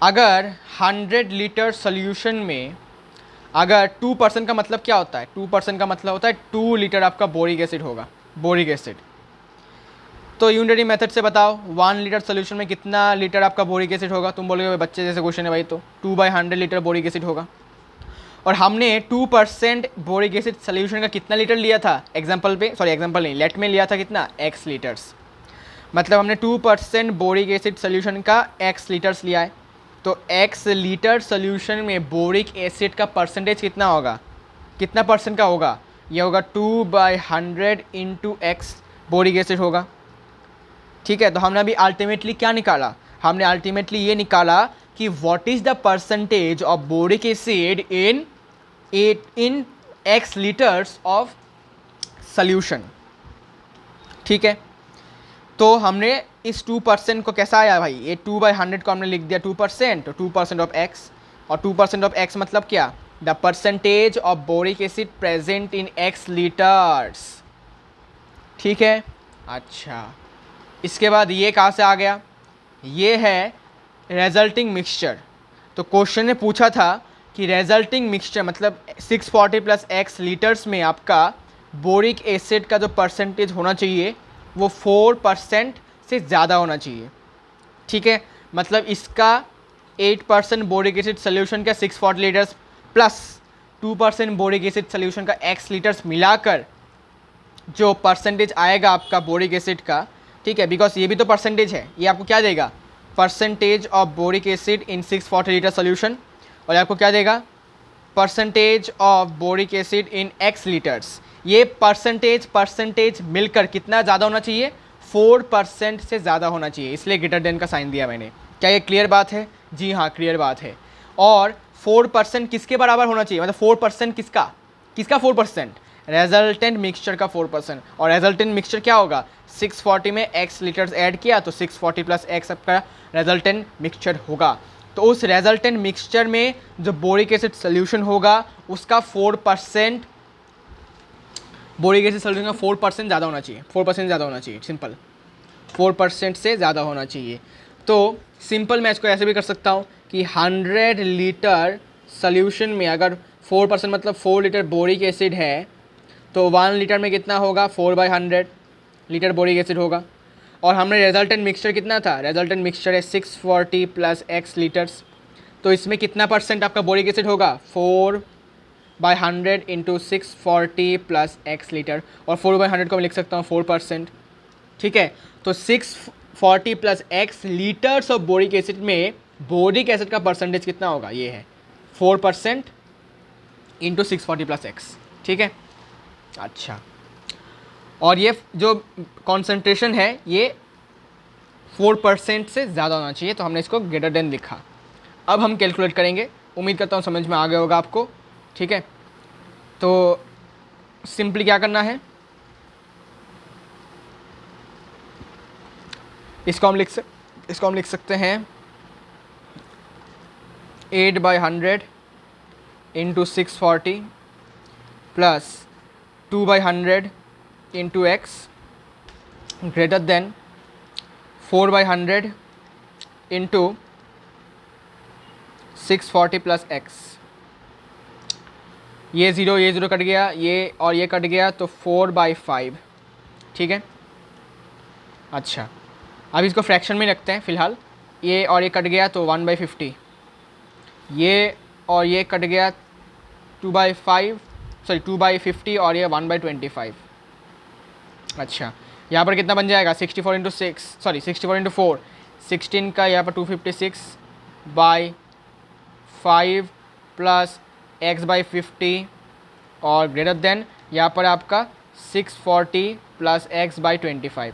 अगर 100 लीटर सोल्यूशन में अगर 2% का मतलब क्या होता है, 2% का मतलब होता है 2 लीटर आपका बोरिक एसिड होगा, बोरिक एसिड। तो यूनिटरी मेथड से बताओ 1 लीटर सोल्यूशन में कितना लीटर आपका बोरिक एसिड होगा। तुम बोलोगे बच्चे जैसे क्वेश्चन है भाई, तो 2/100 लीटर बोरिक एसिड होगा। और हमने 2% बोरिक एसिड सोल्यूशन का कितना लीटर लिया था, एग्जाम्पल पे, सॉरी एग्जाम्पल नहीं, लेट में लिया था कितना, x लीटर्स। मतलब हमने 2% बोरिक एसिड सोल्यूशन का x लीटर्स लिया है। तो x लीटर सोल्यूशन में बोरिक एसिड का परसेंटेज कितना होगा, कितना परसेंट का होगा, ये होगा 2/100 इंटू एक्स बोरिक एसिड होगा। ठीक है, तो हमने अभी अल्टीमेटली क्या निकाला, हमने अल्टीमेटली ये निकाला कि what is the percentage of boric acid in x litres of solution. ठीक है, तो हमने इस 2% को कैसा आया भाई, ये 2/100 को हमने लिख दिया 2%, तो 2% ऑफ x, और 2% ऑफ x मतलब क्या, the percentage of boric acid present in x litres. ठीक है, अच्छा इसके बाद ये कहाँ से आ गया, ये है रेजल्टिंग मिक्सचर। तो क्वेश्चन ने पूछा था कि रेजल्टिंग मिक्सचर मतलब 640 प्लस x लीटर्स में आपका बोरिक एसिड का जो परसेंटेज होना चाहिए वो 4% से ज़्यादा होना चाहिए। ठीक है, मतलब इसका 8% बोरिक एसिड सोल्यूशन का 640 litres plus 2% boric acid solution का x लीटर्स मिलाकर जो परसेंटेज आएगा आपका बोरिक एसिड का, ठीक है, बिकॉज ये भी तो परसेंटेज है, ये आपको क्या देगा, percentage of boric acid in 640 litre solution, और आपको क्या देगा, percentage of boric acid in x litres. ये परसेंटेज मिलकर कितना ज़्यादा होना चाहिए, 4% से ज़्यादा होना चाहिए, इसलिए ग्रेटर देन का साइन दिया मैंने। क्या ये क्लियर बात है, जी हाँ क्लियर बात है। और 4% किसके बराबर होना चाहिए, मतलब 4% किसका, किसका 4%, रेजल्टेंट मिक्सचर का 4%। और रेजल्टेंट मिक्सचर क्या होगा, 640 में x लीटर्स ऐड किया तो 640 प्लस x आपका रेजल्टेंट मिक्सचर होगा। तो उस रेजल्टेंट मिक्सचर में जो बोरिक एसिड सोल्यूशन होगा उसका 4%, बोरिक एसिड सोल्यूशन का 4% ज़्यादा होना चाहिए, 4% ज़्यादा होना चाहिए, सिंपल 4% से ज़्यादा होना चाहिए। तो सिंपल मैं इसको ऐसे भी कर सकता हूँ कि 100 लीटर सोल्यूशन में अगर 4% मतलब 4 लीटर बोरिक एसिड है तो 1 लीटर में कितना होगा, 4/100 लीटर बोरिक एसिड होगा। और हमने रेजल्टेंट मिक्सचर कितना था, रेजल्टेंट मिक्सचर है 640 प्लस x लीटर्स, तो इसमें कितना परसेंट आपका बोरिक एसिड होगा, 4/100 इंटू 640 प्लस x लीटर, और 4/100 को मैं लिख सकता हूँ 4%। ठीक है, तो 640 plus x litres of boric acid में बोरिक एसिड का परसेंटेज कितना होगा, ये है 4% इंटू 640 प्लस x। ठीक है, अच्छा, और ये जो कॉन्सेंट्रेशन है ये 4% से ज़्यादा होना चाहिए, तो हमने इसको ग्रेटर देन लिखा। अब हम कैलकुलेट करेंगे, उम्मीद करता हूँ समझ में आ गया होगा आपको। ठीक है, तो सिंपली क्या करना है, इसको हम लिख सकते हैं 8/100 into 640 plus 2/100 into x greater than 4/100 into 640 plus x। ये ज़ीरो कट गया, ये और ये कट गया, तो 4/5। ठीक है, अच्छा अब इसको फ्रैक्शन में रखते हैं फ़िलहाल, ये और ये कट गया तो 1/50, ये और ये कट गया 2/50 और ये 1/25। अच्छा, यहाँ पर कितना बन जाएगा, 64 इंटू 6, सॉरी 64 इंटू 4, 16 का यहाँ पर 256/5 प्लस x/50 और ग्रेटर देन यहाँ पर आपका 640 प्लस x/25।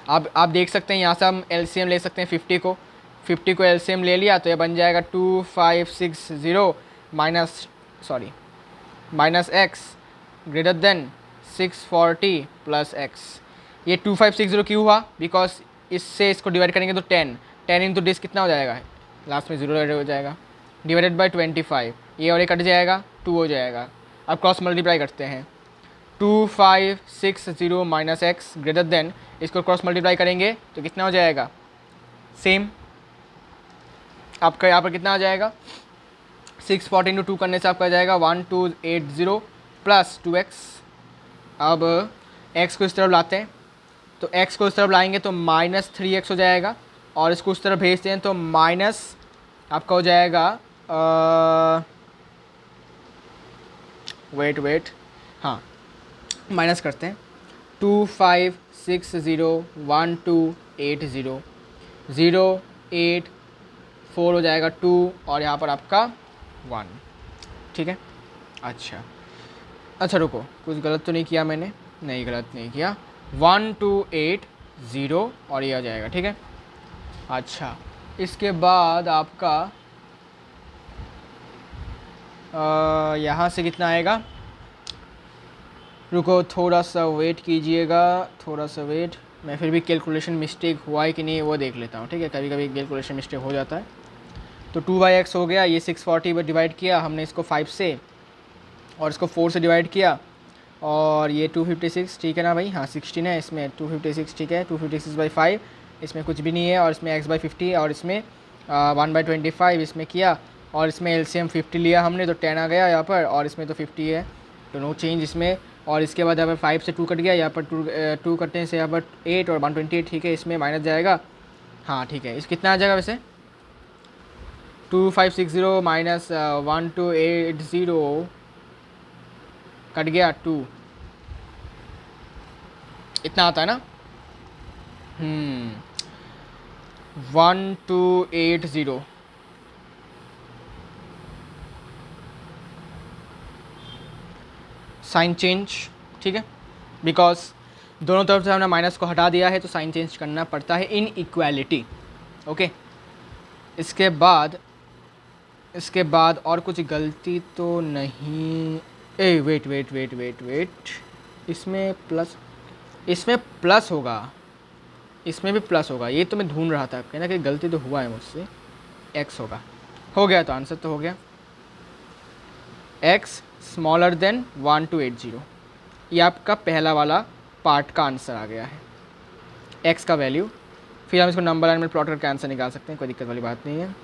अब आप देख सकते हैं यहाँ से हम LCM ले सकते हैं 50 को LCM ले लिया तो ये बन जाएगा 2560 minus x greater than 640 plus x। ये 2560 क्यों हुआ, बिकॉज इससे इसको डिवाइड करेंगे तो 10, 10 इंटू दिस कितना हो जाएगा, लास्ट में 0 हो जाएगा, डिवाइडेड बाई 25, ये और ये कट जाएगा, 2 हो जाएगा। अब क्रॉस मल्टीप्लाई करते हैं, 2560 माइनस एक्स ग्रेटर देन, इसको क्रॉस मल्टीप्लाई करेंगे तो कितना हो जाएगा, सेम आपका यहाँ पर कितना आ जाएगा, 640 इंटू 2 करने से आपका आ जाएगा 1280 प्लस 2x। अब x को इस तरफ लाते हैं, तो x को इस तरफ लाएंगे तो माइनस 3x हो जाएगा, और इसको उस तरफ भेजते हैं तो माइनस आपका हो जाएगा वेट हाँ माइनस करते हैं, 2560 1280 084 हो जाएगा 2, और यहाँ पर आपका 1, ठीक है। अच्छा रुको, कुछ गलत तो नहीं किया मैंने, नहीं गलत नहीं किया, 1280 और ये आ जाएगा, ठीक है। अच्छा इसके बाद आपका यहाँ से कितना आएगा, रुको थोड़ा सा वेट कीजिएगा, थोड़ा सा वेट, मैं फिर भी कैलकुलेशन मिस्टेक हुआ है कि नहीं वो देख लेता हूँ, ठीक है। कभी कभी कैलकुलेशन मिस्टेक हो जाता है। तो 2/x हो गया, ये 640 पर डिवाइड किया हमने इसको 5 से, और इसको 4 से डिवाइड किया, और ये 256, ठीक है ना भाई, हाँ 16 है इसमें, 256 ठीक है, 256/5 इसमें कुछ भी नहीं है, और इसमें x/50 और इसमें 1/25 इसमें किया, और इसमें LCM 50 लिया हमने तो 10 आ गया यहाँ पर, और इसमें तो 50 है तो नो चेंज इसमें। और इसके बाद यहाँ पर 5 से 2 कट गया, यहाँ पर 2 कटने से यहाँ पर 8 और 128, ठीक है, इसमें माइनस जाएगा, हाँ ठीक है। इस कितना आ जाएगा वैसे, 2560 माइनस 1280 कट गया 2, इतना आता है ना, 1280 साइन चेंज, ठीक है, बिकॉज दोनों तरफ से हमने माइनस को हटा दिया है तो साइन चेंज करना पड़ता है इन इक्वालिटी, ओके। इसके बाद और कुछ गलती तो नहीं, वेट, इसमें प्लस होगा, इसमें भी प्लस होगा, ये तो मैं ढूंढ रहा था, कहना कि गलती तो हुआ है मुझसे, x होगा, हो गया, तो आंसर तो हो गया, x स्मॉलर देन 1280, ये आपका पहला वाला पार्ट का आंसर आ गया है, x का वैल्यू। फिर हम इसको नंबर लाइन में प्लॉट करके आंसर निकाल सकते हैं, कोई दिक्कत वाली बात नहीं है,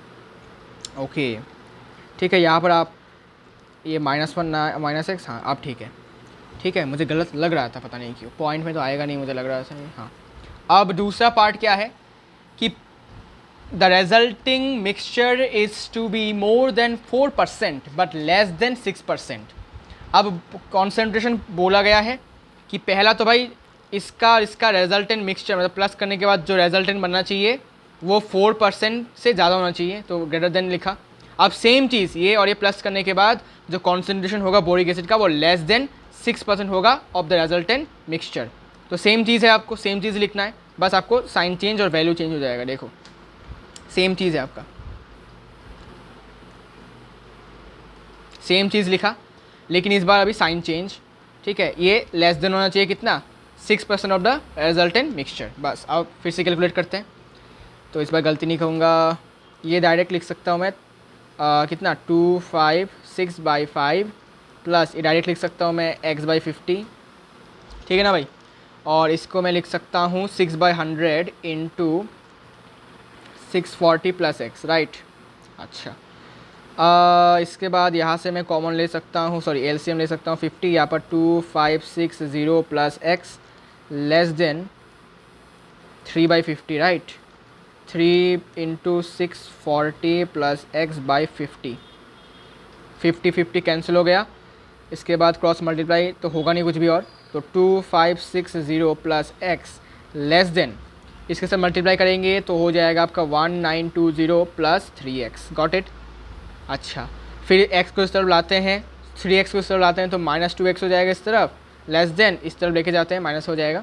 ओके ठीक है। यहाँ पर आप ये -1 -x, हाँ आप ठीक है, मुझे गलत लग रहा था, पता नहीं क्यों, पॉइंट में तो आएगा नहीं मुझे लग रहा था, हाँ। अब दूसरा पार्ट क्या है कि the resulting mixture is to be more than 4% but less than 6%। अब कॉन्सेंट्रेशन बोला गया है कि पहला तो भाई इसका रिजल्टेंट मिक्सचर मतलब प्लस करने के बाद जो रिजल्टेंट बनना चाहिए वो 4% से ज़्यादा होना चाहिए, तो ग्रेटर देन लिखा। अब सेम चीज़ ये और ये प्लस करने के बाद जो कॉन्सेंट्रेशन होगा बोरिक एसिड का वो लेस देन 6% होगा ऑफ द रिजल्टेंट मिक्सचर। तो सेम चीज़ है, आपको सेम चीज़ लिखना है, बस आपको साइन चेंज और वैल्यू चेंज हो जाएगा। देखो सेम चीज़ है, आपका सेम चीज़ लिखा, लेकिन इस बार अभी साइन चेंज, ठीक है। ये लेस देन होना चाहिए कितना, 6% ऑफ द रिजल्टेंट मिक्सचर। बस अब फिर से कैलकुलेट करते हैं, तो इस बार गलती नहीं कहूँगा, ये डायरेक्ट लिख सकता हूँ मैं कितना 256/5 प्लस ये डायरेक्ट लिख सकता हूँ मैं x/50, ठीक है ना भाई। और इसको मैं लिख सकता हूँ 6/100 इंटू 640 प्लस x, राइट। अच्छा इसके बाद यहाँ से मैं कॉमन ले सकता हूँ, सॉरी एलसीएम ले सकता हूँ 50, यहाँ पर 2560 plus x less than 3/50, right. 3 into 640 plus x/50, 50 cancel हो गया। इसके बाद क्रॉस मल्टीप्लाई तो होगा नहीं कुछ भी और, तो 2560 प्लस x लेस देन, इसके साथ मल्टीप्लाई करेंगे तो हो जाएगा आपका 1920 प्लस 3x, गॉट इट। अच्छा फिर x को इस तरफ लाते हैं, 3x को इस तरफ लाते हैं तो -2x हो जाएगा इस तरफ, लेस देन इस तरफ लेके जाते हैं माइनस हो जाएगा,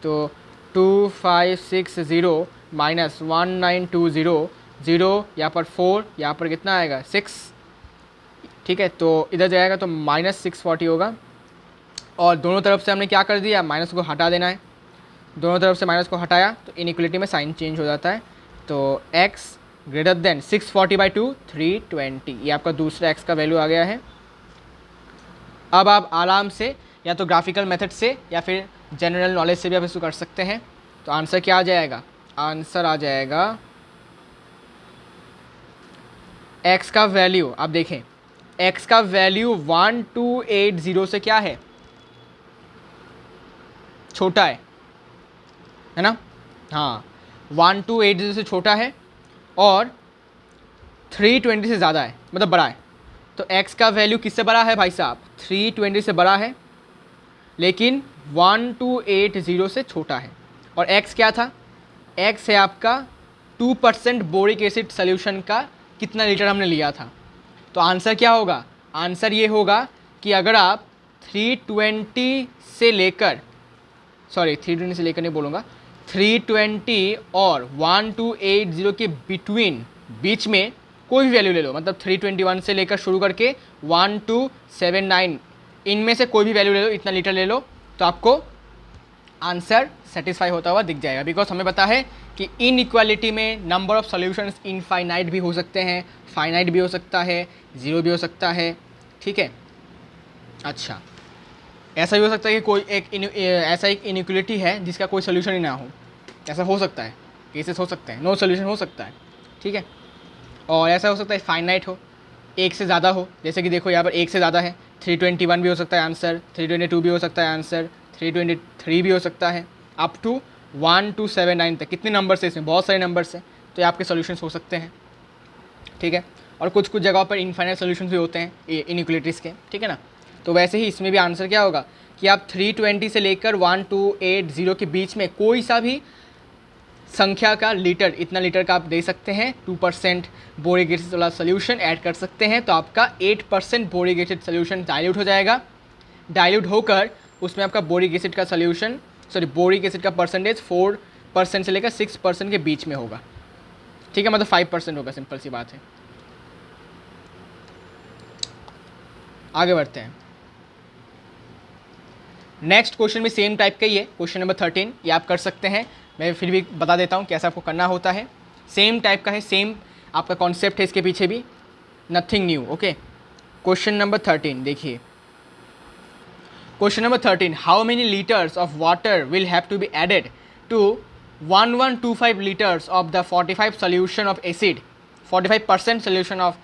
तो 2560 माइनस 1920, 0 यहाँ पर 4, यहाँ पर कितना आएगा 6, ठीक है। तो इधर जाएगा तो -640 होगा, और दोनों तरफ से हमने क्या कर दिया, माइनस को हटा देना है। दोनों तरफ से माइनस को हटाया तो इनइक्वलिटी में साइन चेंज हो जाता है, तो x ग्रेटर देन 640/2 320, ये आपका दूसरा x का वैल्यू आ गया है। अब आप आराम से या तो ग्राफिकल मेथड से या फिर जनरल नॉलेज से भी आप इसको कर सकते हैं। तो आंसर क्या आ जाएगा? आंसर आ जाएगा x का वैल्यू, आप देखें x का वैल्यू 1280 से क्या है? छोटा है ना? हाँ, 1280 से छोटा है और 320 से ज़्यादा है, मतलब बड़ा है। तो x का वैल्यू किससे बड़ा है भाई साहब? 320 से बड़ा है, लेकिन 1280 से छोटा है। और x क्या था? x है आपका 2% बोरिक एसिड सोल्यूशन का कितना लीटर हमने लिया था। तो आंसर क्या होगा? आंसर ये होगा कि अगर आप 320 से लेकर, सॉरी 320 से लेकर नहीं बोलूँगा, 320 और 1280 के बीच में कोई भी वैल्यू ले लो, मतलब 321 से लेकर शुरू करके 1279, इनमें से कोई भी वैल्यू ले लो, इतना लीटर ले लो, तो आपको आंसर सेटिस्फाई होता हुआ दिख जाएगा। बिकॉज हमें पता है कि इन इक्वालिटी में नंबर ऑफ सॉल्यूशंस इनफाइनाइट भी हो सकते हैं, फाइनाइट भी हो सकता है, ज़ीरो भी हो सकता है, ठीक है। अच्छा, ऐसा भी हो सकता है कि कोई ऐसा एक इनइक्वालिटी है जिसका कोई सोल्यूशन ही ना हो, ऐसा हो सकता है, केसेस हो सकते हैं, नो सोल्यूशन हो सकता है, ठीक है। और ऐसा हो सकता है फाइनाइट हो, एक से ज़्यादा हो, जैसे कि देखो यहाँ पर एक से ज़्यादा है, 321 भी हो सकता है आंसर, 322 भी हो सकता है आंसर, 323 भी हो सकता है, अप टू 1279 तक। कितने नंबर्स है इसमें? बहुत सारे नंबर्स हैं, तो ये आपके सॉल्यूशंस हो सकते हैं, ठीक है। और कुछ कुछ जगहों पर इनफाइनाइट सॉल्यूशंस भी होते हैं इनइक्वालिटीज़ के, ठीक है ना। तो वैसे ही इसमें भी आंसर क्या होगा कि आप 320 से लेकर 1280 के बीच में कोई सा भी संख्या का लीटर, इतना लीटर का आप दे सकते हैं, 2% बोरिक एसिड वाला सोल्यूशन ऐड कर सकते हैं, तो आपका 8% बोरिक एसिड सोल्यूशन डाइल्यूट हो जाएगा। डाइल्यूट होकर उसमें आपका बोरिक एसिड का सोल्यूशन, सॉरी बोरिक एसिड का परसेंटेज 4% से लेकर 6% के बीच में होगा, ठीक है, मतलब 5% होगा, सिंपल सी बात है। आगे बढ़ते हैं। नेक्स्ट क्वेश्चन भी सेम टाइप का ही है, क्वेश्चन नंबर 13, ये आप कर सकते हैं, मैं फिर भी बता देता हूँ कैसा आपको करना होता है। सेम टाइप का है, सेम आपका कॉन्सेप्ट है इसके पीछे भी, nothing new, okay. Question number 13 देखिए, question number 13, how many litres of water will have to be added to 1125 litres of the 45 solution of acid, 45% solution of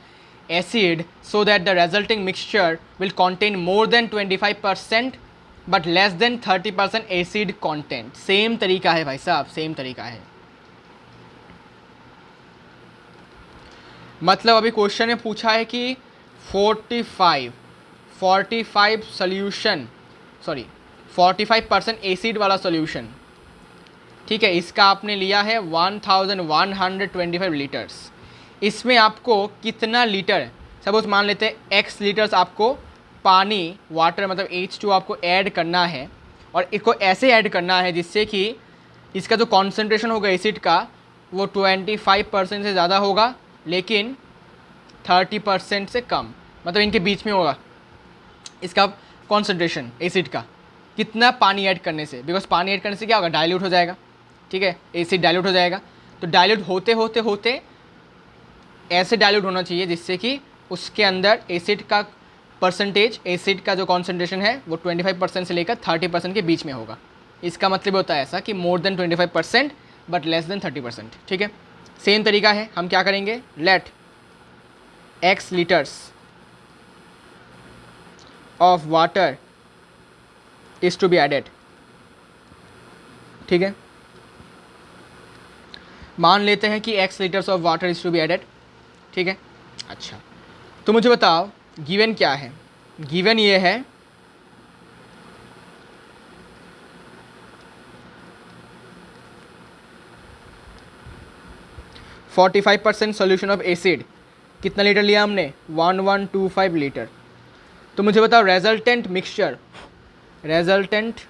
acid so that the resulting mixture will contain more than 25% but less than 30% acid content। Same तरीका है भाई साहब, same तरीका है। मतलब अभी question में पूछा है कि 45 सोल्यूशन, सॉरी 45% एसिड वाला सोल्यूशन, ठीक है, इसका आपने लिया है 1125 लीटर्स। इसमें आपको कितना लीटर, सपोज मान लेते हैं x लीटर्स आपको पानी, वाटर मतलब H2 आपको ऐड करना है, और इसको ऐसे ऐड करना है जिससे कि इसका जो कॉन्सेंट्रेशन होगा एसिड का वो 25% से ज़्यादा होगा, लेकिन 30% से कम, मतलब इनके बीच में होगा इसका कॉन्सेंट्रेशन एसिड का। कितना? पानी ऐड करने से, बिकॉज पानी ऐड करने से क्या होगा? डाइल्यूट हो जाएगा, ठीक है, एसिड डाइल्यूट हो जाएगा। तो डाइल्यूट होते होते होते ऐसे डाइल्यूट होना चाहिए जिससे कि उसके अंदर एसिड का परसेंटेज, एसिड का जो कॉन्सेंट्रेशन है वो 25% से लेकर 30% के बीच में होगा। इसका मतलब होता है ऐसा कि more than 25% but less than 30%, ठीक है। सेम तरीका है, हम क्या करेंगे, let x litres of water is to be added, ठीक है। मान लेते हैं कि x litres of water is to be added, ठीक है। अच्छा, तो मुझे बताओ गिवन क्या है? गिवन ये है 45% सोल्यूशन ऑफ एसिड, कितना लीटर लिया हमने? 1125 लीटर। तो मुझे बताओ रेजल्टेंट मिक्सचर, रेजल्टेंट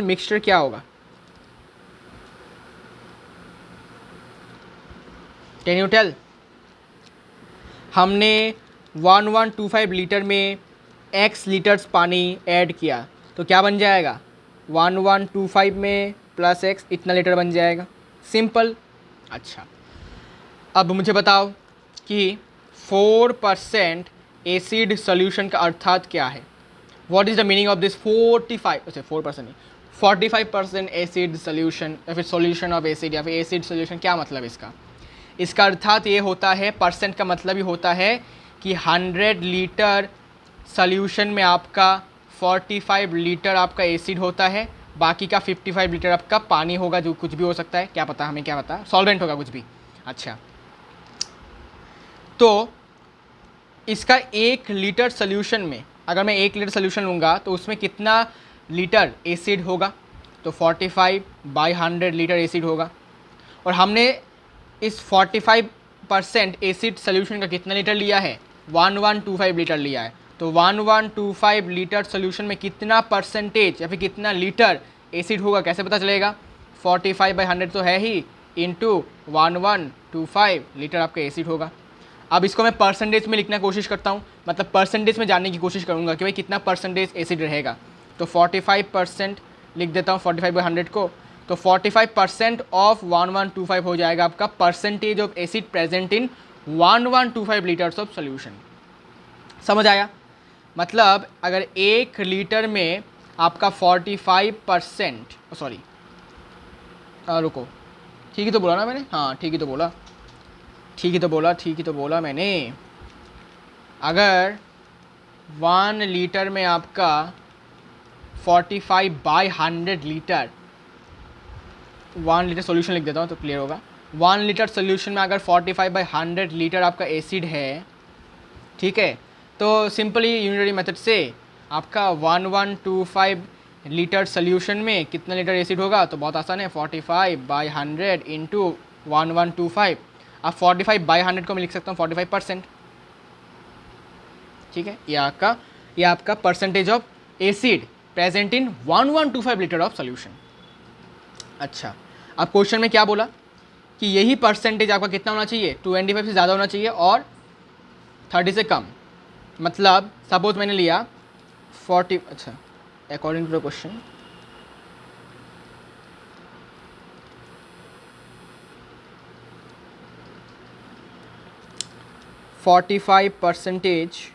मिक्सचर क्या होगा? Can you tell? हमने 1125 लीटर में x लीटर्स पानी ऐड किया, तो क्या बन जाएगा? 1125 में प्लस एक्स इतना लीटर बन जाएगा, सिंपल। अच्छा, अब मुझे बताओ कि 4% एसिड सोल्यूशन का अर्थात क्या है। What is the meaning of this 45, अच्छा 4% नहीं, 45% एसिड सोल्यूशन या फिर सोल्यूशन ऑफ एसिड या फिर एसिड सोल्यूशन, क्या मतलब इसका। इसका अर्थात ये होता है, परसेंट का मतलब ही होता है कि 100 लीटर सोल्यूशन में आपका 45 लीटर आपका एसिड होता है, बाकी का 55 लीटर आपका पानी होगा, जो कुछ भी हो सकता है, क्या पता, हमें क्या पता, सॉल्वेंट होगा कुछ भी। अच्छा, तो इसका 1 लीटर सोल्यूशन में अगर मैं 1 लीटर सोल्यूशन लूँगा तो उसमें कितना लीटर एसिड होगा, तो 45/100 लीटर एसिड होगा। और हमने इस 45% एसिड सोल्यूशन का कितना लीटर लिया है, 1125 लीटर लिया है। तो 1125 लीटर सोल्यूशन में कितना परसेंटेज या फिर कितना लीटर एसिड होगा, कैसे पता चलेगा, 45/100 तो है ही, इंटू 1125 लीटर आपका एसिड होगा। अब इसको मैं परसेंटेज में लिखने की कोशिश करता हूँ, मतलब परसेंटेज में जानने की कोशिश करूँगा कि भाई कितना परसेंटेज एसिड रहेगा। तो 45% लिख देता हूँ 45/100 को, तो 45% ऑफ 1125 हो जाएगा आपका percentage of acid present in 1125 litres of solution. समझ आया, मतलब अगर 1 लीटर में आपका 45%, सॉरी रुको, ठीक ही तो बोला ना मैंने, हाँ ठीक ही तो बोला, ठीक ही तो बोला मैंने। अगर 1 लीटर में आपका 45/100 लीटर, 1 लीटर सोल्यूशन लिख देता हूँ तो क्लियर होगा। 1 लीटर सोल्यूशन में अगर 45/100 लीटर आपका एसिड है, ठीक है, तो सिंपली यूनिटरी मेथड से आपका 1125 लीटर सोल्यूशन में कितना लीटर एसिड होगा, तो बहुत आसान है, 45/100 इंटू 1125। अब 45/100 को मैं लिख सकता हूँ 45%, ठीक है, ये आपका percentage of acid present in 1125 litre of solution. अच्छा, अब क्वेश्चन में क्या बोला कि यही परसेंटेज आपका कितना होना चाहिए, 25 से ज़्यादा होना चाहिए और 30 से कम। मतलब सपोज मैंने लिया 40, अच्छा according to the question, %45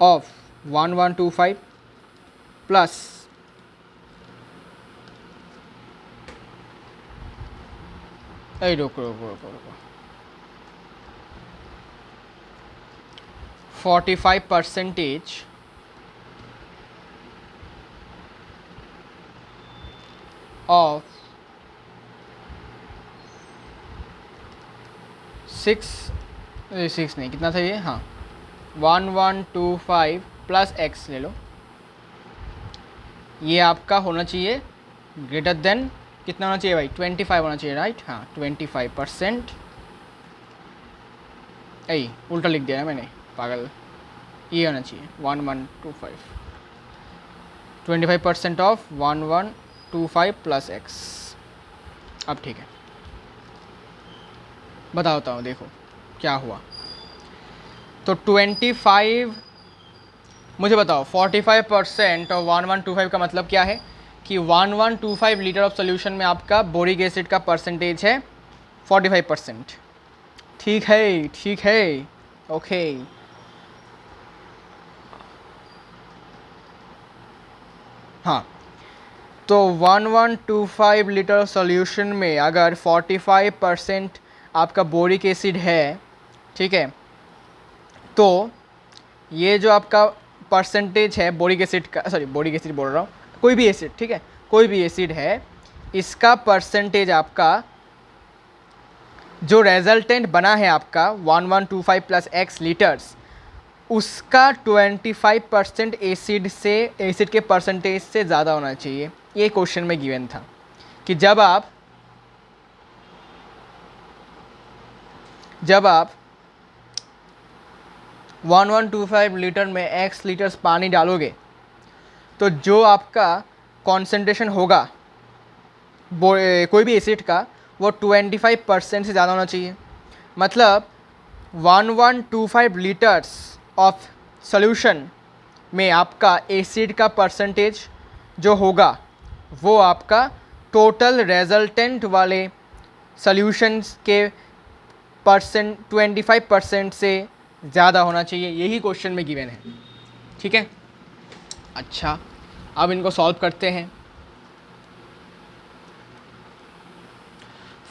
of 1125 plus रुको 45% of 6 नहीं, कितना था ये, हाँ 1125 प्लस एक्स ले लो, ये आपका होना चाहिए ग्रेटर देन, कितना होना चाहिए भाई, 25 होना चाहिए, राइट, हाँ 25%, यही उल्टा लिख दिया है मैंने, पागल, ये होना चाहिए 1125, 25% ऑफ 1125 प्लस एक्स। अब ठीक है, बताता हूँ, देखो क्या हुआ। तो 25, मुझे बताओ 45% और 1125 का मतलब क्या है कि 1125 लीटर ऑफ सोल्यूशन में आपका बोरिक एसिड का परसेंटेज है 45%। ठीक है, ओके। हाँ, तो 1125 लीटर सॉल्यूशन में अगर 45% आपका बोरिक एसिड है, ठीक है, तो ये जो आपका परसेंटेज है बोरिक एसिड का, सॉरी बोरिक एसिड बोल रहा हूँ, कोई भी एसिड, ठीक है, कोई भी एसिड है, इसका परसेंटेज आपका जो रेजल्टेंट बना है आपका 1125 प्लस एक्स लीटर्स, उसका 25% एसिड के परसेंटेज से ज़्यादा होना चाहिए। ये क्वेश्चन में गिवन था कि जब आप 1125 लीटर में x लीटर्स पानी डालोगे तो जो आपका कॉन्सेंट्रेशन होगा कोई भी एसिड का, वो 25% से ज़्यादा होना चाहिए। मतलब 1125 लीटर्स ऑफ सॉल्यूशन में आपका एसिड का परसेंटेज जो होगा वो आपका टोटल रेजल्टेंट वाले सॉल्यूशंस के परसेंट 25% से ज़्यादा होना चाहिए, यही क्वेश्चन में गिवन है। ठीक है, अच्छा अब इनको सॉल्व करते हैं।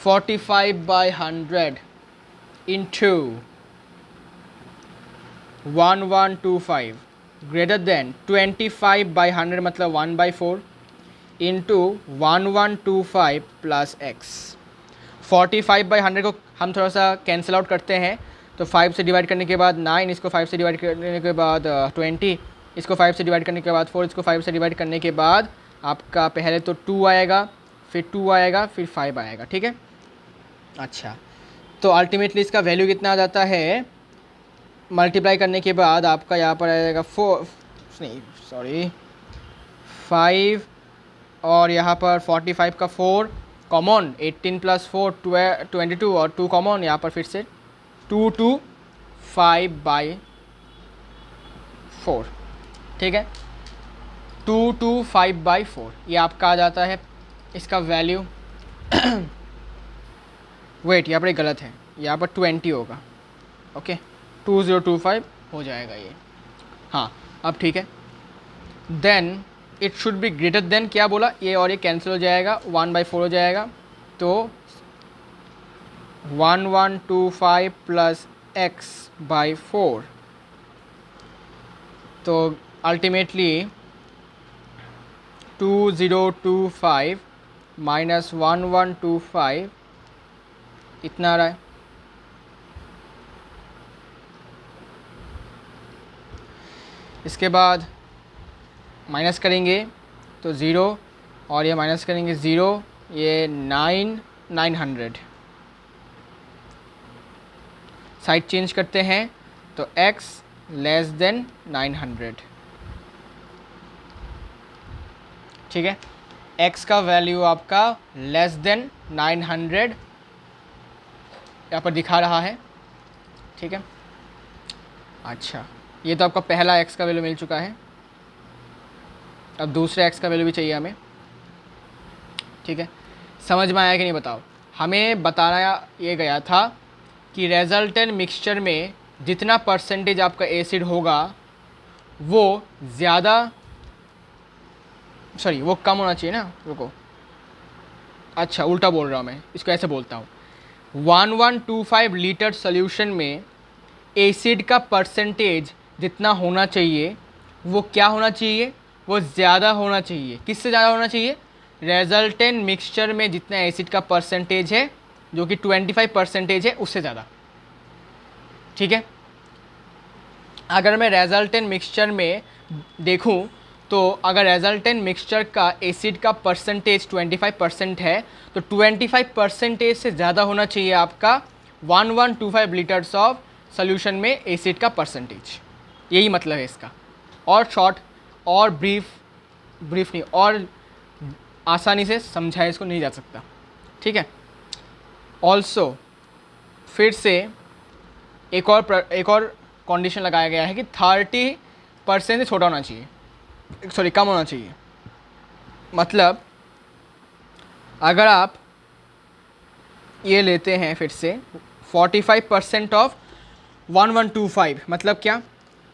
45/100 इंटू 1125 ग्रेटर देन 25/100 मतलब 1/4 इंटू 1125 प्लस एक्स। 45/100 को हम थोड़ा सा कैंसिल आउट करते हैं, तो 5 से डिवाइड करने के बाद 9, इसको 5 से डिवाइड करने के बाद 20, इसको 5 से डिवाइड करने के बाद 4, इसको 5 से डिवाइड करने के बाद आपका पहले तो 2 आएगा, फिर 2 आएगा, फिर 5 आएगा। ठीक है, अच्छा तो अल्टीमेटली इसका वैल्यू कितना आ जाता है, मल्टीप्लाई करने के बाद आपका यहाँ पर आएगा 5 और यहाँ पर 45 का 4 कॉमन, 18 प्लस 4 22 और 2 कॉमन, यहाँ पर फिर से 2 2 5/4। ठीक है, 2 2 5/4 ये आपका आ जाता है इसका वैल्यू। वेट यहाँ पर गलत है, यहाँ पर 20 होगा। ओके 2025 हो जाएगा ये। हाँ अब ठीक है, then it should be greater than, क्या बोला, ये और ये कैंसिल हो जाएगा, 1/4 हो जाएगा, तो 1125 प्लस x/4, तो अल्टीमेटली 2025 माइनस 1125 इतना आ रहा है। इसके बाद माइनस करेंगे तो 0 और ये माइनस करेंगे 0, ये 900 साइड चेंज करते हैं तो x लेस देन 900। ठीक है, x का वैल्यू आपका लेस देन 900 यहाँ पर दिखा रहा है। ठीक है, अच्छा ये तो आपका पहला x का वैल्यू मिल चुका है, अब दूसरे x का वैल्यू भी चाहिए हमें। ठीक है, समझ में आया कि नहीं बताओ। हमें बताना ये गया था कि रेजल्टेंट मिक्सचर में जितना परसेंटेज आपका एसिड होगा वो ज़्यादा, सॉरी वो कम होना चाहिए ना, रुको, अच्छा उल्टा बोल रहा हूँ मैं, इसको ऐसे बोलता हूँ। 1125 लीटर सॉल्यूशन में एसिड का परसेंटेज जितना होना चाहिए वो क्या होना चाहिए, वो ज़्यादा होना चाहिए। किससे ज़्यादा होना चाहिए, रेजल्टेंट मिक्सचर में जितना एसिड का परसेंटेज है जो कि 25% है उससे ज़्यादा। ठीक है, अगर मैं रेजल्टेंट मिक्सचर में देखूं तो अगर रेजल्टेंट मिक्सचर का एसिड का परसेंटेज 25% है तो 25% से ज़्यादा होना चाहिए आपका 1125 लीटर्स ऑफ सोल्यूशन में एसिड का परसेंटेज। यही मतलब है इसका, और शॉर्ट और ब्रीफ नहीं और आसानी से समझाया इसको नहीं जा सकता। ठीक है, ऑल्सो फिर से एक और कंडीशन लगाया गया है कि 30% से छोटा होना चाहिए, सॉरी कम होना चाहिए। मतलब अगर आप ये लेते हैं फिर से 45% ऑफ 1125, मतलब क्या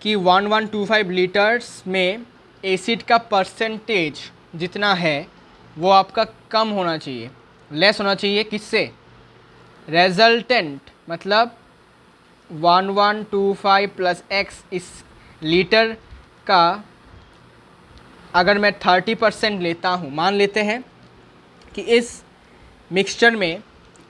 कि 1125 लीटर्स में एसिड का परसेंटेज जितना है वो आपका कम होना चाहिए, लेस होना चाहिए। किससे, रेजल्टेंट मतलब 1125 प्लस x इस लीटर का अगर मैं 30% लेता हूँ, मान लेते हैं कि इस मिक्सचर में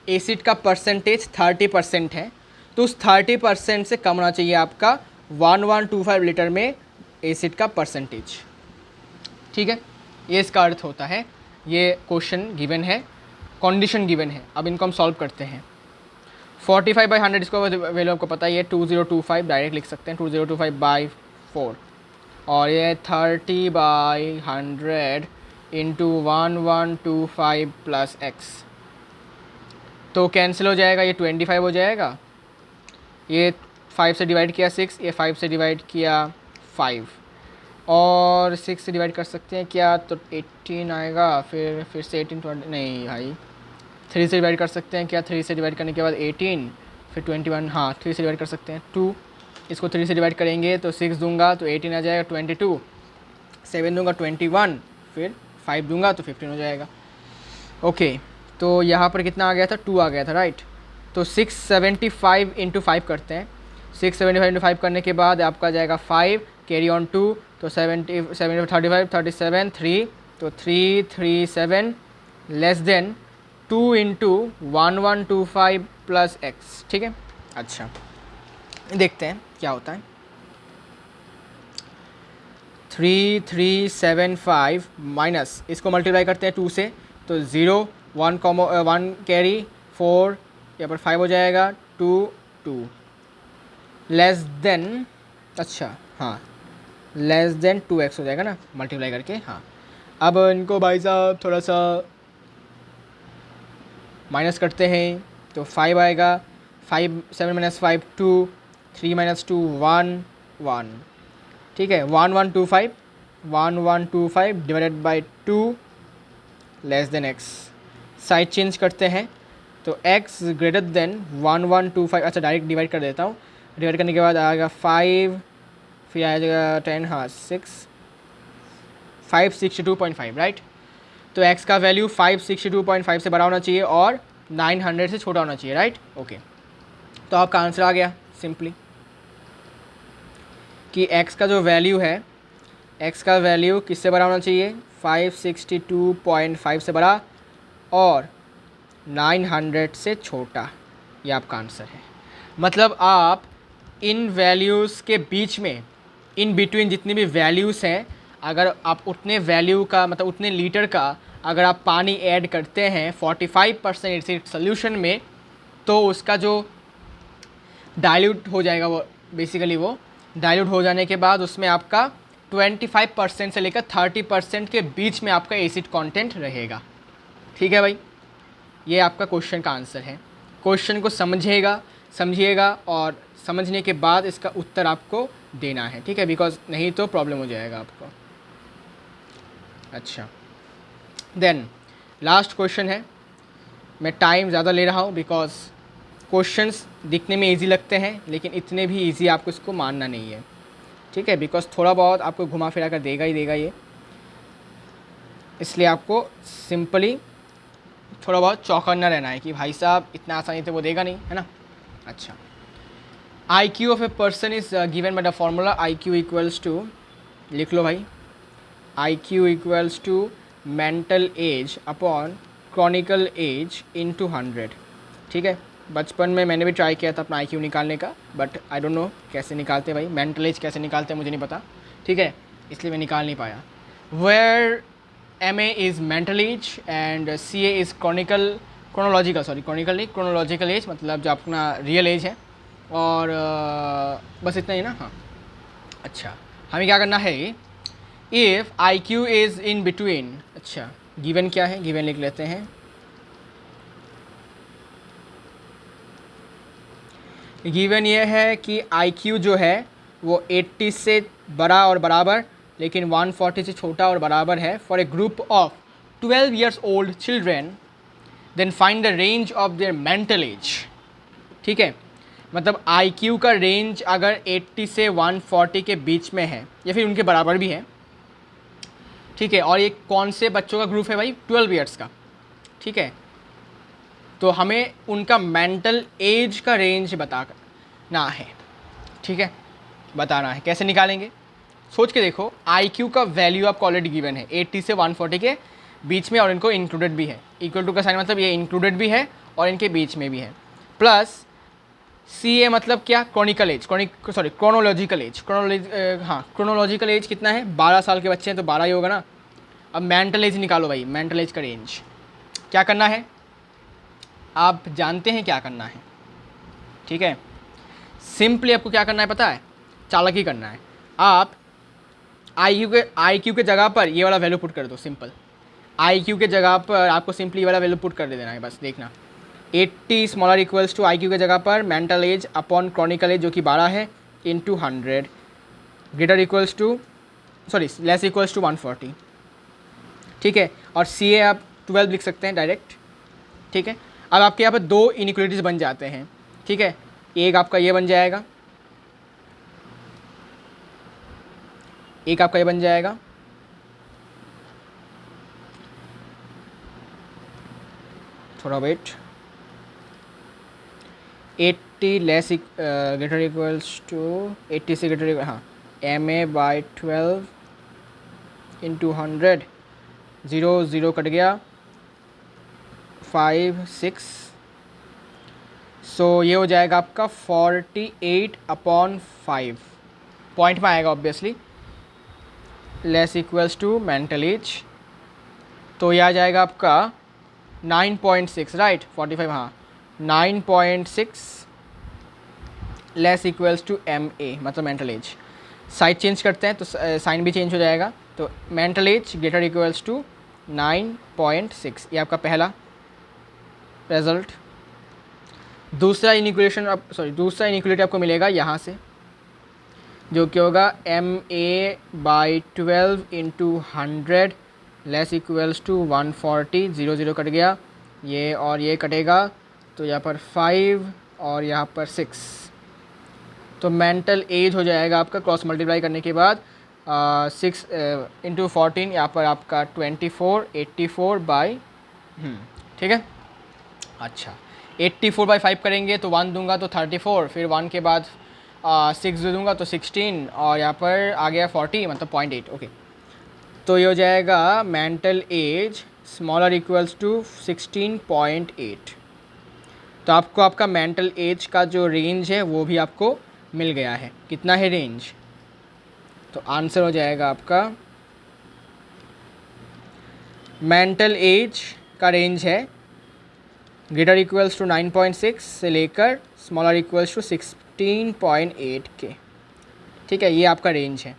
एसिड का परसेंटेज 30% है, तो उस 30% से कम होना चाहिए आपका 1125 लीटर में एसिड का परसेंटेज। ठीक है, ये इसका अर्थ होता है। ये क्वेश्चन गिवन है, कंडीशन गिवन है। अब इनको हम सॉल्व करते हैं। 45/100 इसको वैल्यू आपको पता है, ये 2025 डायरेक्ट लिख सकते हैं, 2025/4, और ये 30/100 इंटू 1125 प्लस x, तो कैंसिल हो जाएगा, ये 25 हो जाएगा, ये 5 से डिवाइड किया 6, ये 5 से डिवाइड किया 5, और 6 से डिवाइड कर सकते हैं क्या, तो 18 आएगा, फिर से 18 20, नहीं भाई 3 से डिवाइड कर सकते हैं क्या, 3 से डिवाइड करने के बाद 18 फिर 21, हाँ 3 से डिवाइड कर सकते हैं 2, इसको 3 से डिवाइड करेंगे तो 6 दूंगा तो 18 आ जाएगा, 22 7 दूंगा 21, फिर 5 दूंगा तो 15 हो जाएगा। ओके तो यहाँ पर कितना आ गया था, 2 आ गया था राइट। तो 675 इंटू 5 करते हैं, 675 इंटू 5 करने के बाद आपका जाएगा 5 कैरी ऑन 2 तो 70 35 37 3 तो 337 less than 2 into 1125 plus x. ठीक है, अच्छा देखते हैं क्या होता है। 3375 माइनस इसको मल्टीप्लाई करते हैं 2 से तो 0 1 कैरी 4 यहाँ पर 5 हो जाएगा 2 2 लेस देन, अच्छा हाँ लेस देन 2x हो जाएगा ना मल्टीप्लाई करके। हाँ अब इनको भाई साहब थोड़ा सा माइनस करते हैं तो 5 आएगा, 5 7 माइनस 5 2 3 माइनस 2 1 1। ठीक है 1125 divided by 2 less than x। Side change करते हैं तो x ग्रेटर देन 1125, अच्छा डायरेक्ट डिवाइड कर देता हूँ, डिवाइड करने के बाद आएगा 5 फिर आ जाएगा 10, हाँ 562.5 राइट। तो x का वैल्यू 562.5 से बड़ा होना चाहिए और 900 से छोटा होना चाहिए राइट। ओके तो आपका आंसर आ गया सिंपली कि x का जो वैल्यू है, x का वैल्यू किससे बड़ा होना चाहिए, 562.5 से बड़ा और 900 से छोटा। ये आपका आंसर है। मतलब आप इन वैल्यूज़ के बीच में, इन बिटवीन जितनी भी वैल्यूज़ हैं, अगर आप उतने वैल्यू का मतलब उतने लीटर का अगर आप पानी ऐड करते हैं 45% एसिड सोल्यूशन में, तो उसका जो डाइल्यूट हो जाएगा वो बेसिकली वो डाइल्यूट हो जाने के बाद उसमें आपका 25% से लेकर 30% के बीच में आपका एसिड कंटेंट रहेगा। ठीक है भाई, ये आपका क्वेश्चन का आंसर है। क्वेश्चन को समझिएगा और समझने के बाद इसका उत्तर आपको देना है। ठीक है, बिकॉज नहीं तो प्रॉब्लम हो जाएगा आपको। अच्छा देन लास्ट क्वेश्चन है। मैं टाइम ज़्यादा ले रहा हूँ बिकॉज क्वेश्चंस दिखने में इजी लगते हैं लेकिन इतने भी इजी आपको इसको मानना नहीं है। ठीक है, बिकॉज थोड़ा बहुत आपको घुमा फिरा कर देगा ही देगा ये, इसलिए आपको सिंपली थोड़ा बहुत चौकन्ना रहना है कि भाई साहब इतना आसानी से वो देगा नहीं, है ना। अच्छा, I Q of a person is given by the formula I Q equals to, लिख लो भाई, I Q equals to mental age upon chronical age into 100। ठीक है, बचपन में मैंने भी ट्राई किया था अपना आई क्यू निकालने का, बट आई डोंट नो कैसे निकालते भाई, मेंटल एज कैसे निकालते हैं मुझे नहीं पता। ठीक है, इसलिए मैं निकाल नहीं पाया। Where M A is mental age and C A is chronological age, मतलब जो अपना रियल एज है। और बस इतना ही ना। हाँ अच्छा, हमें क्या करना है, if I Q is in between, अच्छा गिवन क्या है, गिवन लिख लेते हैं। गिवन ये है कि आई क्यू जो है वो 80 से बड़ा और बराबर लेकिन 140 से छोटा और बराबर है for a group of 12 years old children, then find the range of their mental age. ठीक है, मतलब आई क्यू का रेंज अगर 80 से 140 के बीच में है या फिर उनके बराबर भी है। ठीक है, और ये कौन से बच्चों का ग्रुप है भाई, 12 years का। ठीक है, तो हमें उनका मेंटल एज का रेंज बताना है। ठीक है, बताना है, कैसे निकालेंगे सोच के देखो। आई क्यू का वैल्यू आपको ऑलरेडी गिवन है 80 से 140 के बीच में और इनको इंक्लूडेड भी है। इक्वल टू का साइन मतलब ये इंक्लूडेड भी है और इनके बीच में भी है। प्लस सी ए मतलब क्या, क्रोनोलॉजिकल एज। क्रोनोलॉजिकल एज कितना है, 12 साल के बच्चे हैं तो 12 ही होगा ना। अब मेंटल एज निकालो भाई, मेंटल एज का रेंज क्या करना है, आप जानते हैं क्या करना है। ठीक है, सिंपली आपको क्या करना है पता है, चालाकी करना है। आप आई क्यू के जगह पर ये वाला वैल्यू पुट कर दो। सिंपल आई क्यू के जगह पर आपको सिंपली ये वाला वैल्यू पुट कर देना है। बस देखना 80 smaller equals to I Q के जगह पर mental age upon chronical age जो कि 12 है into 100 greater equals to sorry less equals to 140, ठीक है। और सी ए आप 12 लिख सकते हैं डायरेक्ट, ठीक है। अब आपके यहाँ पर दो इनइक्वलिटीज़ बन जाते हैं, ठीक है। एक आपका ये बन जाएगा, एक आपका ये बन जाएगा, थोड़ा wait, 80 less greater equals to 80 से ग्रेटर, हाँ, ma/12 इंटू 100, 0 0 कट गया, 5 6, सो ये हो जाएगा आपका 48/5, पॉइंट में आएगा obviously, less equals to mental age, तो ये आ जाएगा आपका 9.6, राइट, 45, हाँ, 9.6 लेस इक्वल्स टू MA मतलब मेंटल एज। साइड चेंज करते हैं तो साइन भी चेंज हो जाएगा, तो mental age greater equals to 9.6, ये आपका पहला रिजल्ट। दूसरा इनिक्वलिटी आपको मिलेगा यहाँ से, जो कि होगा MA/12 into 100 less equals to 140, 0 0 cut गया, ये और ये कटेगा, तो यहाँ पर 5 और यहाँ पर 6, तो मेंटल एज हो जाएगा आपका क्रॉस मल्टीप्लाई करने के बाद 6 इंटू 14, यहाँ पर आपका 24, 84/, ठीक है। अच्छा, 84/5 करेंगे तो 1 दूंगा तो 34, फिर 1 के बाद 6 दे दूंगा तो 16, और यहाँ पर आ गया 40 मतलब 0.8, ओके। तो ये हो जाएगा mental age smaller equals to 16.8, तो आपको आपका मेंटल एज का जो रेंज है वो भी आपको मिल गया है। कितना है रेंज, तो आंसर हो जाएगा आपका मेंटल एज का रेंज है ग्रेटर इक्वल्स टू 9.6 से लेकर स्मॉलर इक्वल्स टू 16.8 के, ठीक है, ये आपका रेंज है,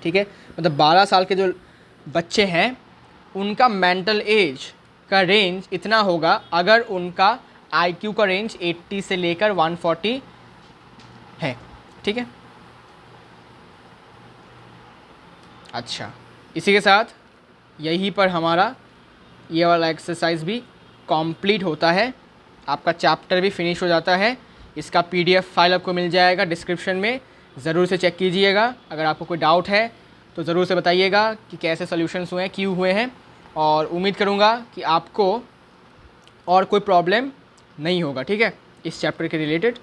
ठीक है। मतलब 12 साल के जो बच्चे हैं उनका मेंटल एज का रेंज इतना होगा अगर उनका IQ का रेंज 80 से लेकर 140 है, ठीक है। अच्छा, इसी के साथ यहीं पर हमारा ये वाला एक्सरसाइज भी कंप्लीट होता है, आपका चैप्टर भी फिनिश हो जाता है। इसका PDF फाइल आपको मिल जाएगा डिस्क्रिप्शन में, ज़रूर से चेक कीजिएगा। अगर आपको कोई डाउट है तो ज़रूर से बताइएगा कि कैसे सॉल्यूशंस हुए हैं, क्यों हुए हैं, और उम्मीद करूँगा कि आपको और कोई प्रॉब्लम नहीं होगा, ठीक है, इस चैप्टर के रिलेटेड।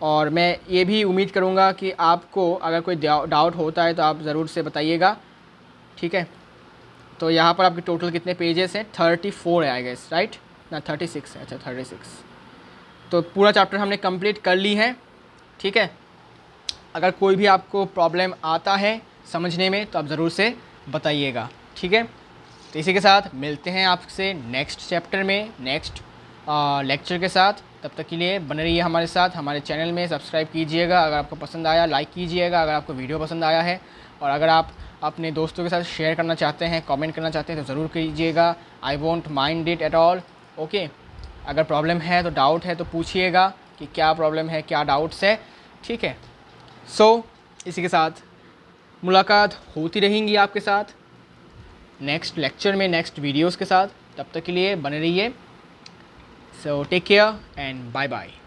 और मैं ये भी उम्मीद करूँगा कि आपको अगर कोई डाउट होता है तो आप ज़रूर से बताइएगा, ठीक है। तो यहाँ पर आपके टोटल कितने पेजेस हैं, 34 है आई गेस, राइट ना, 36 है, अच्छा 36। तो पूरा चैप्टर हमने कंप्लीट कर ली है, ठीक है। अगर कोई भी आपको प्रॉब्लम आता है समझने में तो आप ज़रूर से बताइएगा, ठीक है। तो इसी के साथ मिलते हैं आपसे नेक्स्ट चैप्टर में, नेक्स्ट लेक्चर के साथ। तब तक के लिए बने रहिए हमारे साथ, हमारे चैनल में सब्सक्राइब कीजिएगा, अगर आपको पसंद आया लाइक कीजिएगा, अगर आपको वीडियो पसंद आया है, और अगर आप अपने दोस्तों के साथ शेयर करना चाहते हैं, कमेंट करना चाहते हैं तो ज़रूर कीजिएगा। I won't mind it at all, okay. अगर प्रॉब्लम है तो डाउट है तो पूछिएगा कि क्या प्रॉब्लम है, क्या डाउट्स है, ठीक है। सो इसी के साथ मुलाकात होती रहेंगी आपके साथ नेक्स्ट लेक्चर में, नेक्स्ट वीडियोज़ के साथ। तब तक के लिए बने रहिए। So take care and bye bye.